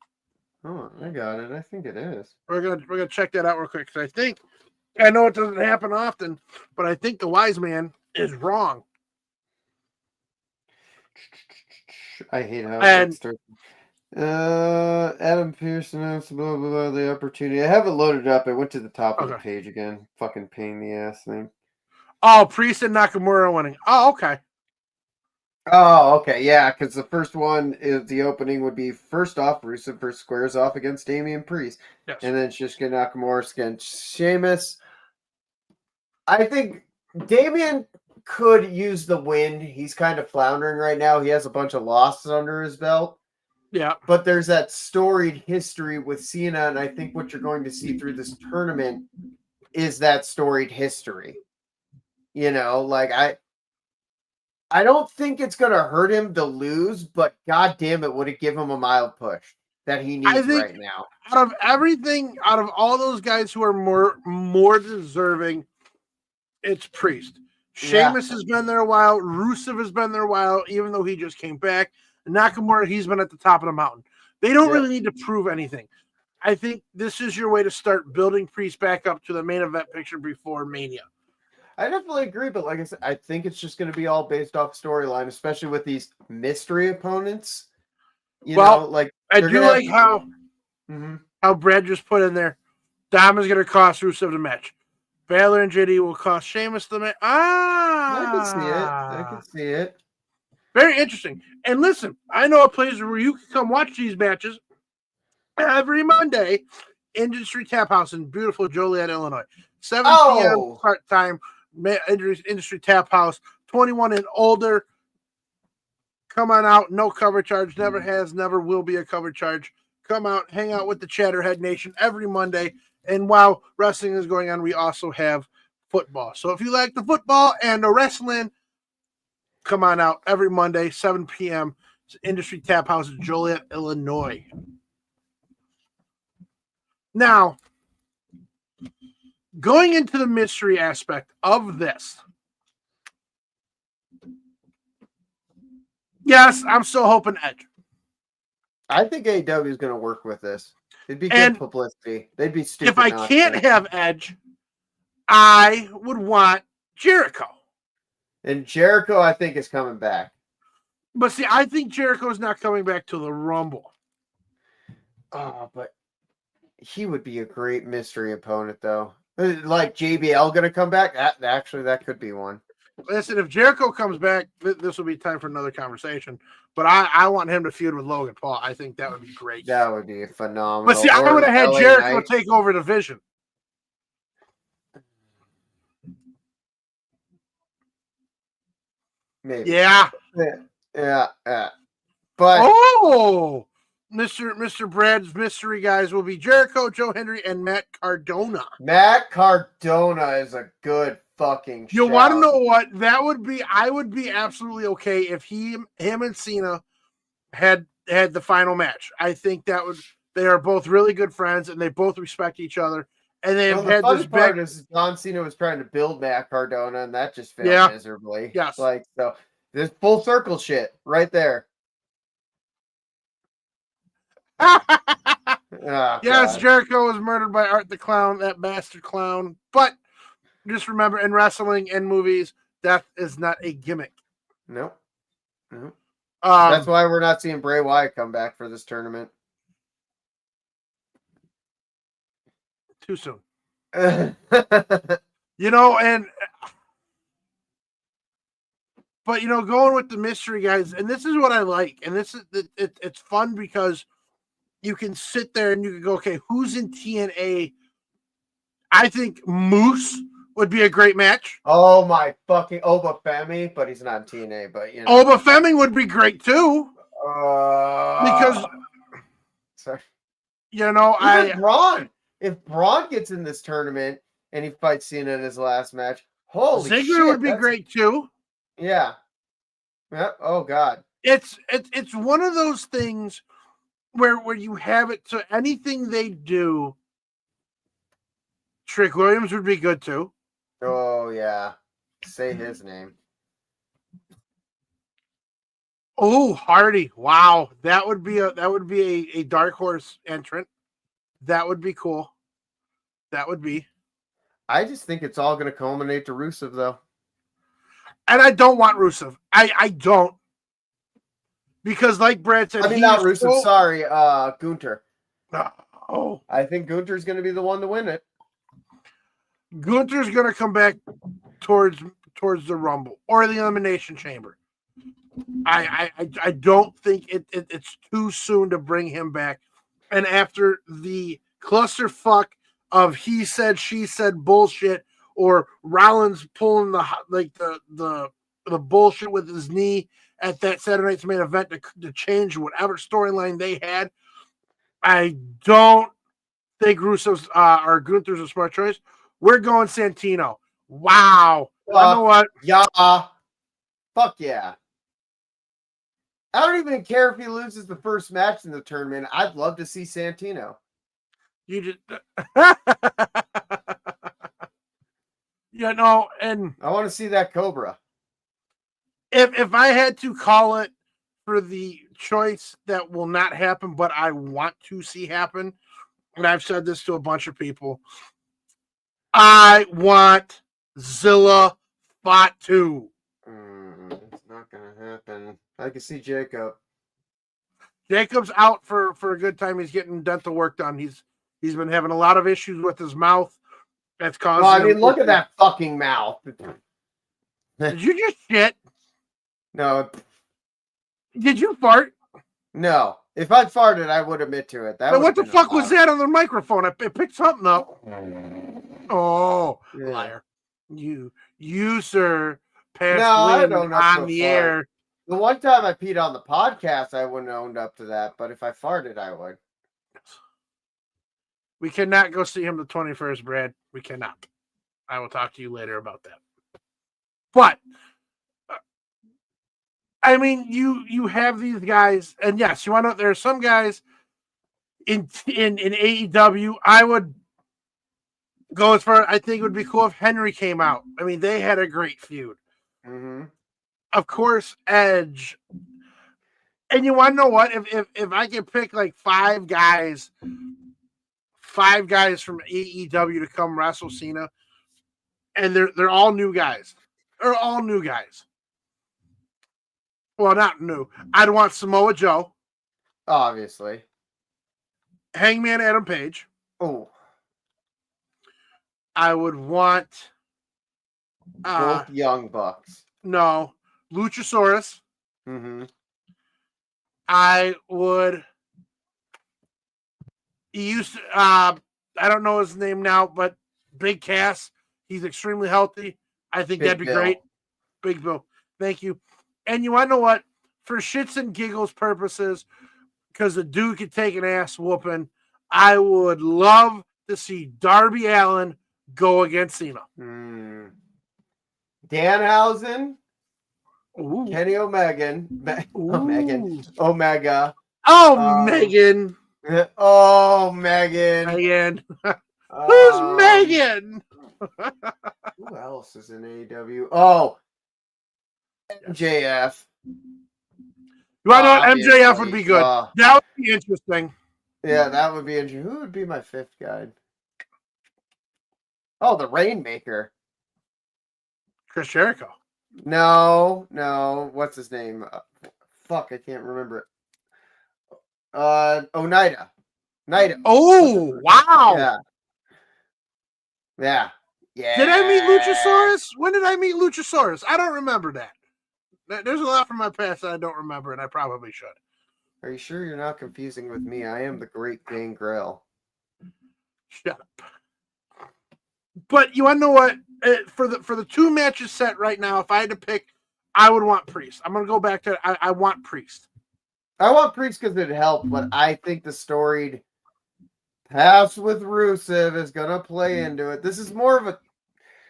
Oh, I got it. I think it is. We're gonna check that out real quick because I know it doesn't happen often, but I think the wise man is wrong. I hate how it starts. Adam Pearson announced blah, blah, blah, the opportunity. I have it loaded up. I went to the top of the page again. Fucking pain in the ass thing. Oh, Priest and Nakamura winning. Oh, okay. Oh, okay. Yeah, because the first one is the opening would be first off, Rusev first squares off against Damian Priest. Yes. And then Shinsuke Nakamura against Sheamus. I think Damian could use the win. He's kind of floundering right now. He has a bunch of losses under his belt. Yeah. But there's that storied history with Cena, and I think what you're going to see through this tournament is that storied history. Like I don't think it's going to hurt him to lose, but God damn it, would it give him a mild push that he needs right now? Out of all those guys who are more deserving, it's Priest. Sheamus has been there a while. Rusev has been there a while, even though he just came back. Nakamura, he's been at the top of the mountain. They don't really need to prove anything. I think this is your way to start building Priest back up to the main event picture before Mania. I definitely agree, but like I said, I think it's just going to be all based off storyline, especially with these mystery opponents. I do like how Brad just put in there, Dom is going to cost Rusev the match. Balor and JD will cost Sheamus the match. I can see it. Very interesting. And listen, I know a place where you can come watch these matches every Monday. Industry Tap House in beautiful Joliet, Illinois. 7 p.m. start time. Industry Tap House. 21 and older. Come on out. No cover charge. Never has, never will be a cover charge. Come out, hang out with the Chatterhead Nation every Monday. And while wrestling is going on, we also have football. So if you like the football and the wrestling, come on out every Monday, 7 p.m. It's Industry Tap House in Joliet, Illinois. Now, going into the mystery aspect of this, yes, I'm still hoping Edge. I think AEW is going to work with this. It'd be And good publicity. They'd be stupid. If I can't have Edge, I would want Jericho. And Jericho, I think, is coming back. But see, I think Jericho's not coming back to the Rumble. Oh, but he would be a great mystery opponent, though. Like JBL going to come back? That could be one. Listen, if Jericho comes back, this will be time for another conversation. But I want him to feud with Logan Paul. I think that would be great. That would be phenomenal. But see, I would have had Jericho take over the Vision. Maybe. Yeah. But Mr. Brad's mystery guys will be Jericho, Joe Hendry, and Matt Cardona. Matt Cardona is a good fucking You want to know what? That would be, I would be absolutely okay if him and Cena had the final match. I think that would, they are both really good friends and they both respect each other. And they have had this part is John Cena was trying to build Matt Cardona and that just failed miserably. Yes. Like, so this full circle shit right there. Yes, God. Jericho was murdered by Art the Clown, that bastard clown. But just remember, in wrestling and movies, death is not a gimmick. Nope. That's why we're not seeing Bray Wyatt come back for this tournament. Too soon. You know, but you know, going with the mystery guys, and this is what I like, and this is it's fun because you can sit there and you can go, okay, who's in TNA? I think Moose would be a great match. Oh my fucking Oba Femi, but he's not in TNA. But you know, Oba Femi would be great too, because sorry, you know, Braun. If Braun gets in this tournament and he fights Cena in his last match, holy Ziggler shit, would be great too. Yeah. Oh God. It's one of those things where you have it. So anything they do, Trick Williams would be good too. Oh yeah. Say his name. Oh, Hardy! Wow, that would be a dark horse entrant. That would be cool. That would be. I just think it's all going to culminate to Rusev, though. And I don't want Rusev. I don't. Because like Brad said, I mean, not Rusev, sorry, Gunther. Oh. I think Gunther's going to be the one to win it. Gunther's going to come back towards the Rumble or the Elimination Chamber. I don't think it's too soon to bring him back. And after the clusterfuck of he said, she said bullshit, or Rollins pulling the bullshit with his knee at that Saturday Night's Main Event to change whatever storyline they had, I don't think Russo's or Gunther's a smart choice. We're going Santino. Wow. You know what? Yeah. Fuck yeah. I don't even care if he loses the first match in the tournament. I'd love to see Santino. You just, you know, and I want to see that Cobra. If I had to call it for the choice that will not happen, but I want to see happen, and I've said this to a bunch of people, I want Zilla Fatu. It's not going to happen. I can see Jacob. Jacob's out for a good time. He's getting dental work done. He's been having a lot of issues with his mouth. That's causing. Well, I mean, look at that fucking mouth. Did you just shit? No. Did you fart? No. If I farted, I would admit to it. But what the fuck was that on the microphone? It picked something up. Oh, liar! You, sir, passed wind on the air. The one time I peed on the podcast, I wouldn't have owned up to that, but if I farted, I would. We cannot go see him the 21st, Brad. We cannot. I will talk to you later about that. But I mean, you have these guys, and yes, you want to. There are some guys in AEW. I would go as far. I think it would be cool if Henry came out. I mean, they had a great feud. Mm-hmm. Of course, Edge. And you want to know what? If I could pick like five guys from AEW to come wrestle Cena, and they're all new guys. They're all new guys. Well, not new. I'd want Samoa Joe. Obviously. Hangman Adam Page. Oh. I would want both Young Bucks. No. Luchasaurus. Mm-hmm. I would. He used to, I don't know his name now, but Big Cass. He's extremely healthy. I think that'd be great. Big Bill. Thank you. And you want to know what? For shits and giggles purposes, because the dude could take an ass whooping, I would love to see Darby Allin go against Cena. Danhausen. Ooh. Kenny Omega. Omega. Oh, Megan. Oh, Megan. Megan. Who's Megan? Who else is in AEW? Oh, MJF. You want to know what? MJF would be good. That would be interesting. Yeah, that would be interesting. Who would be my fifth guy? Oh, the Rainmaker. Chris Jericho. No. What's his name? Fuck, I can't remember it. Oneida. Naito. Oh, wow. Yeah. Did I meet Luchasaurus? When did I meet Luchasaurus? I don't remember that. There's a lot from my past that I don't remember, and I probably should. Are you sure you're not confusing with me? I am the Great Gangrel. Shut up. But you want to know what? For the two matches set right now, if I had to pick, I would want Priest. I'm going to go back to I want Priest. I want Priest because it helped, but I think the storied past with Rusev is going to play into it. This is more of a...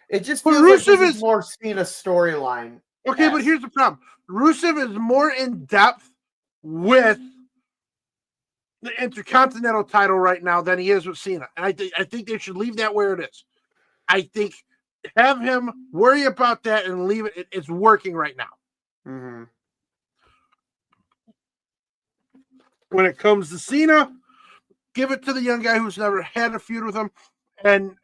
It just feels like this is more Cena storyline. Okay, but here's the problem. Rusev is more in depth with the Intercontinental title right now than he is with Cena. And I think they should leave that where it is. I think have him worry about that and leave it. It's working right now. Mm-hmm. When it comes to Cena, give it to the young guy who's never had a feud with him. And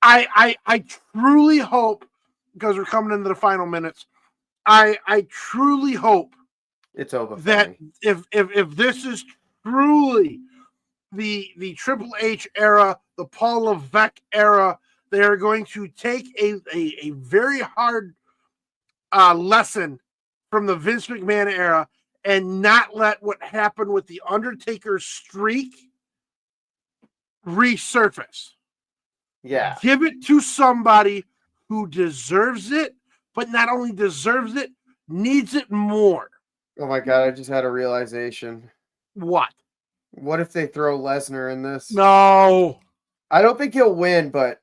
I truly hope, because we're coming into the final minutes, I truly hope it's over that if this is truly the Triple H era, the Paul Levesque era, they are going to take a very hard lesson from the Vince McMahon era and not let what happened with the Undertaker's streak resurface. Yeah. Give it to somebody who deserves it, but not only deserves it, needs it more. Oh my God, I just had a realization. What? What if they throw Lesnar in this? No. I don't think he'll win, but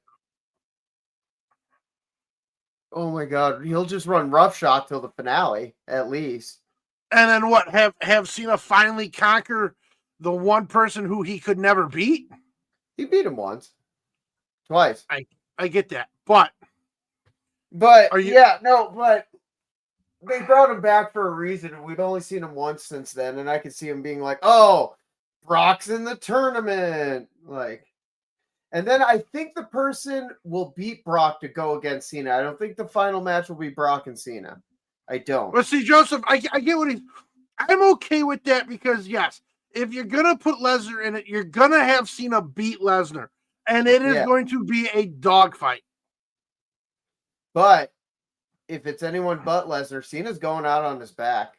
oh my God, he'll just run roughshod till the finale, at least. And then what? Have Cena finally conquer the one person who he could never beat? He beat him once. Twice. I get that. But but they brought him back for a reason, and we've only seen him once since then, and I could see him being like, oh, Brock's in the tournament. And then I think the person will beat Brock to go against Cena. I don't think the final match will be Brock and Cena. I don't. But see, Joseph, I get what I'm okay with that because, yes, if you're going to put Lesnar in it, you're going to have Cena beat Lesnar. And it is going to be a dogfight. But if it's anyone but Lesnar, Cena's going out on his back.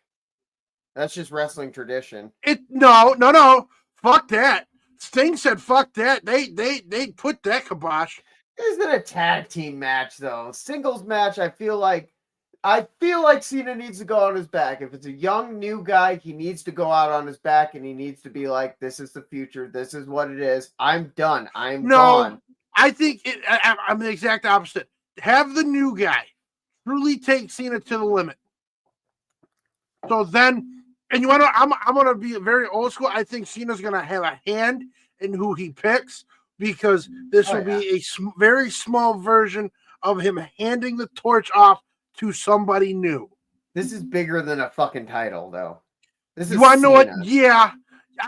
That's just wrestling tradition. No. Fuck that. Sting said fuck that. They put that kibosh. Isn't it a tag team match, though? Singles match, I feel like I feel like Cena needs to go on his back. If it's a young, new guy, he needs to go out on his back and he needs to be like, this is the future. This is what it is. I'm done. I'm gone. I think I'm the exact opposite. Have the new guy truly take Cena to the limit. So then, and you want to, I'm going to be very old school. I think Cena's going to have a hand in who he picks because this will be a very small version of him handing the torch off to somebody new. This is bigger than a fucking title, though. This you want to know what? Yeah.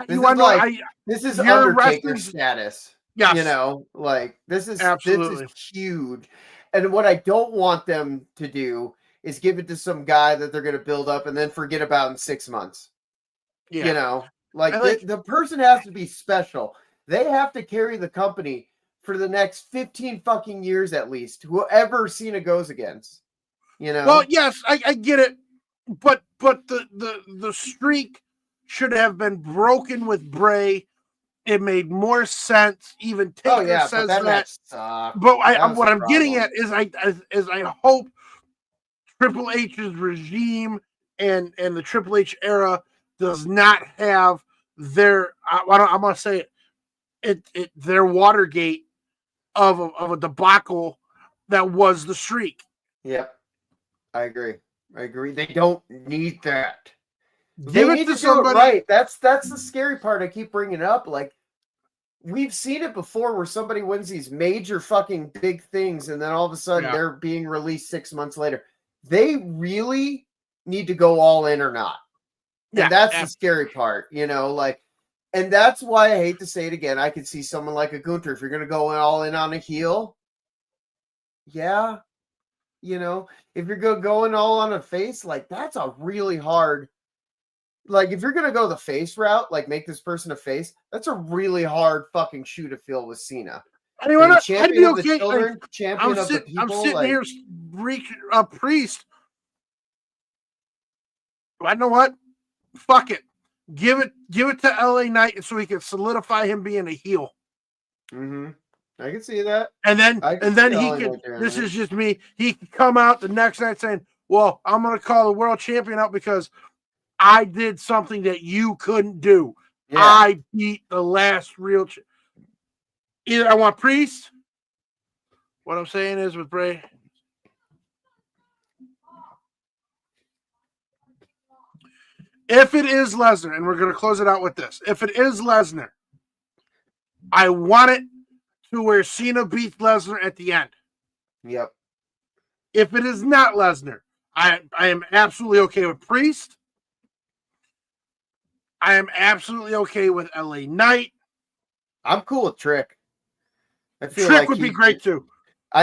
This is Undertaker status. Yes. You know, like this is absolutely huge. And what I don't want them to do is give it to some guy that they're going to build up and then forget about in 6 months. Yeah. You know, like the person has to be special. They have to carry the company for the next 15 fucking years at least, whoever Cena goes against. You know? Well, yes, I get it. But the streak should have been broken with Bray. It made more sense. Even Taker says that. But what I'm getting at is I hope Triple H's regime and the Triple H era does not have their I'm gonna say it their Watergate of a debacle that was the streak. Yep. I agree. They don't need that. Give it to somebody. Right. That's the scary part I keep bringing up. Like, we've seen it before where somebody wins these major fucking big things and then all of a sudden they're being released 6 months later. They really need to go all in or not. And that's the scary part, you know, like, and that's why I hate to say it again. I could see someone like a Gunther, if you're going to go all in on a heel. Yeah. You know, if you're going all on a face, like that's a really hard, like if you're going to go the face route, like make this person a face, that's a really hard fucking shoe to fill with Cena. I'd be okay. Champion of the children, champion of the people. I'm sitting here reaching a Priest. I know what? Fuck it. Give it to LA Knight so he can solidify him being a heel. Mm-hmm. I can see that. And then he can, this is just me, he can come out the next night saying, well, I'm going to call the world champion out because I did something that you couldn't do. Yeah. I beat the last real either I want Priest. What I'm saying is with Bray. If it is Lesnar, and we're going to close it out with this. If it is Lesnar, I want it to where Cena beats Lesnar at the end. Yep. If it is not Lesnar, I am absolutely okay with Priest. I am absolutely okay with LA Knight. I'm cool with Trick. I feel Trick would be great too.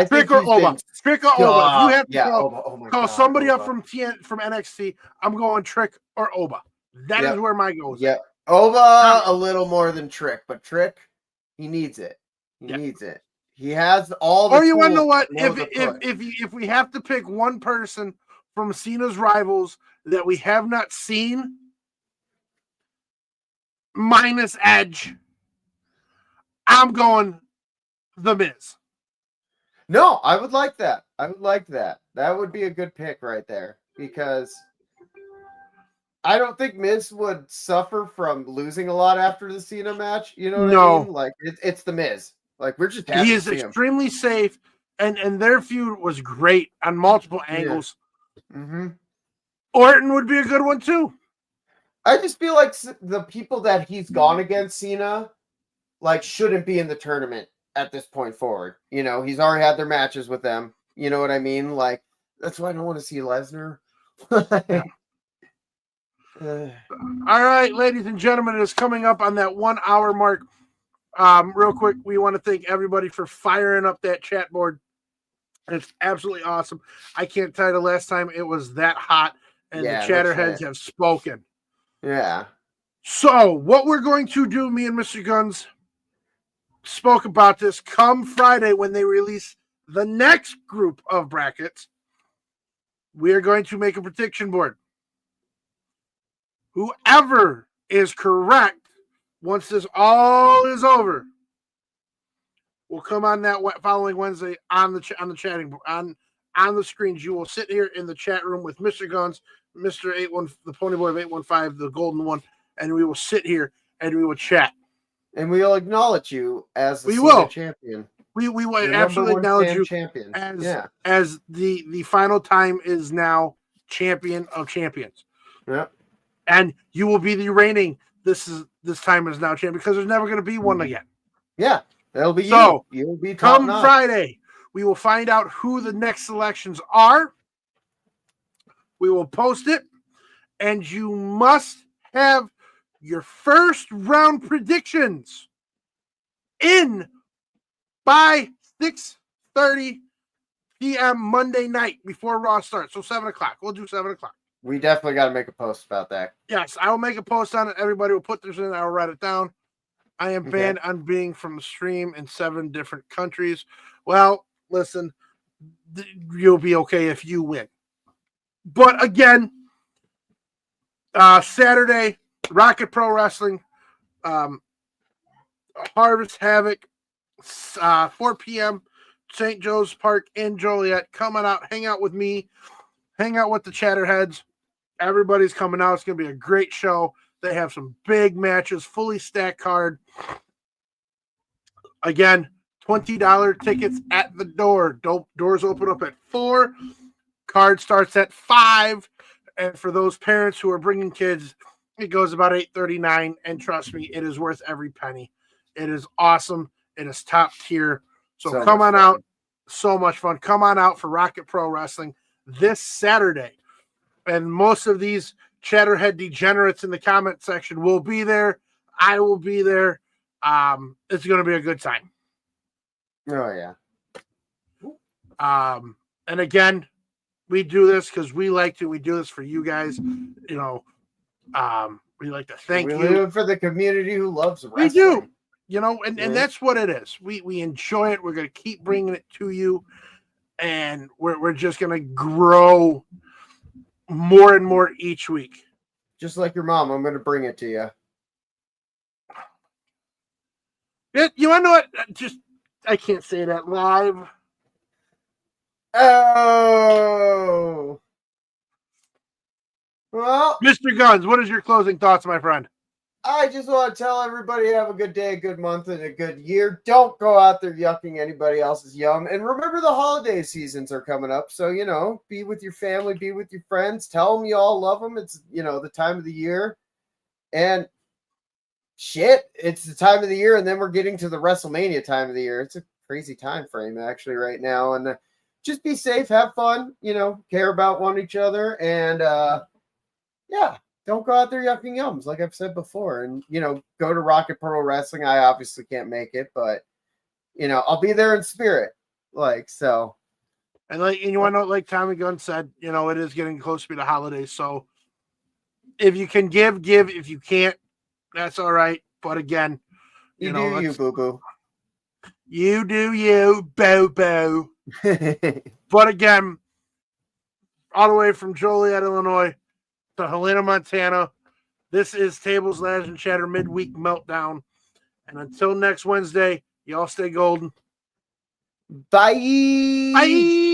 Trick or Oba. Trick or Oba. If you have to call somebody up from NXT, I'm going Trick or Oba. That is where my goal is. Yeah. Oba a little more than Trick, but Trick, he needs it. He needs it. He has all the Or you want to know what? If we have to pick one person from Cena's rivals that we have not seen, minus Edge, I'm going The Miz. No, I would like that. That would be a good pick right there because I don't think Miz would suffer from losing a lot after the Cena match. You know what I mean? Like it's The Miz. Like we're just happy he is extremely safe, and their feud was great on multiple angles. Yeah. Mm-hmm. Orton would be a good one too. I just feel like the people that he's gone against Cena, like shouldn't be in the tournament at this point forward. You know, he's already had their matches with them. You know what I mean? Like that's why I don't want to see Lesnar. All right, ladies and gentlemen, it is coming up on that 1 hour mark. Real quick, we want to thank everybody for firing up that chat board. It's absolutely awesome. I can't tell you the last time it was that hot, and the chatterheads have spoken. Yeah. So what we're going to do, me and Mr. Gunns spoke about this come Friday when they release the next group of brackets. We are going to make a prediction board. Whoever is correct once this all is over, we'll come on that following Wednesday on the chatting on on the screens. You will sit here in the chat room with Mr. Gunns, Mr. 81, the Ponyboy of 815, the golden one, and we will sit here and we will chat. And we'll acknowledge you as the champion. We will Your absolutely acknowledge you champion. as the final time is now champion of champions. Yep. And you will be the reigning this time is now champion, because there's never going to be one again. Yeah, that'll be so you. You'll be come Friday. We will find out who the next selections are. We will post it, and you must have your first round predictions in by 6:30 p.m. Monday night before Raw starts. So 7 o'clock. We'll do 7 o'clock. We definitely got to make a post about that. Yes, I will make a post on it. Everybody will put theirs in. I will write it down. I am banned on being from the stream in 7 different countries. Well, listen, you'll be okay if you win. But again, Saturday, Rocket Pro Wrestling, Harvest Havoc, 4 p.m., St. Joe's Park in Joliet. Coming out, hang out with me, hang out with the Chatterheads. Everybody's coming out. It's going to be a great show. They have some big matches, fully stacked card. Again, $20 tickets at the door. Doors open up at 4. Card starts at 5. And for those parents who are bringing kids, it goes about $8.39. And trust me, it is worth every penny. It is awesome. It is top tier. So come on out. So much fun. Come on out for Rocket Pro Wrestling this Saturday. And most of these Chatterhead degenerates in the comment section will be there. I will be there. It's going to be a good time. Oh, yeah. And again, we do this because we like to. We do this for you guys. We like to thank you. We live for the community who loves wrestling. We do. And that's what it is. We enjoy it. We're going to keep bringing it to you. And we're just going to grow more and more each week. Just like your mom, I'm going to bring it to you. You want to know what? I can't say that live. Oh. Well, Mr. Gunns, what is your closing thoughts, my friend? I just want to tell everybody have a good day, a good month, and a good year. Don't go out there yucking anybody else's yum. And remember, the holiday seasons are coming up. So, be with your family, be with your friends. Tell them you all love them. It's, the time of the year. And shit, it's the time of the year. And then we're getting to the WrestleMania time of the year. It's a crazy time frame, actually, right now. And just be safe, have fun, care about one each other. And, yeah. Don't go out there yucking yums, like I've said before. And, go to Rocket Pro Wrestling. I obviously can't make it, but, I'll be there in spirit. So. And you want to know, like Tommy Gunn said, it is getting close to the holidays. So if you can give. If you can't, that's all right. But again, you do you, boo-boo. You do you, boo-boo. But again, all the way from Joliet, Illinois, to Helena, Montana. This is Tables, Ladders, and Chatter Midweek Meltdown. And until next Wednesday, y'all stay golden. Bye. Bye.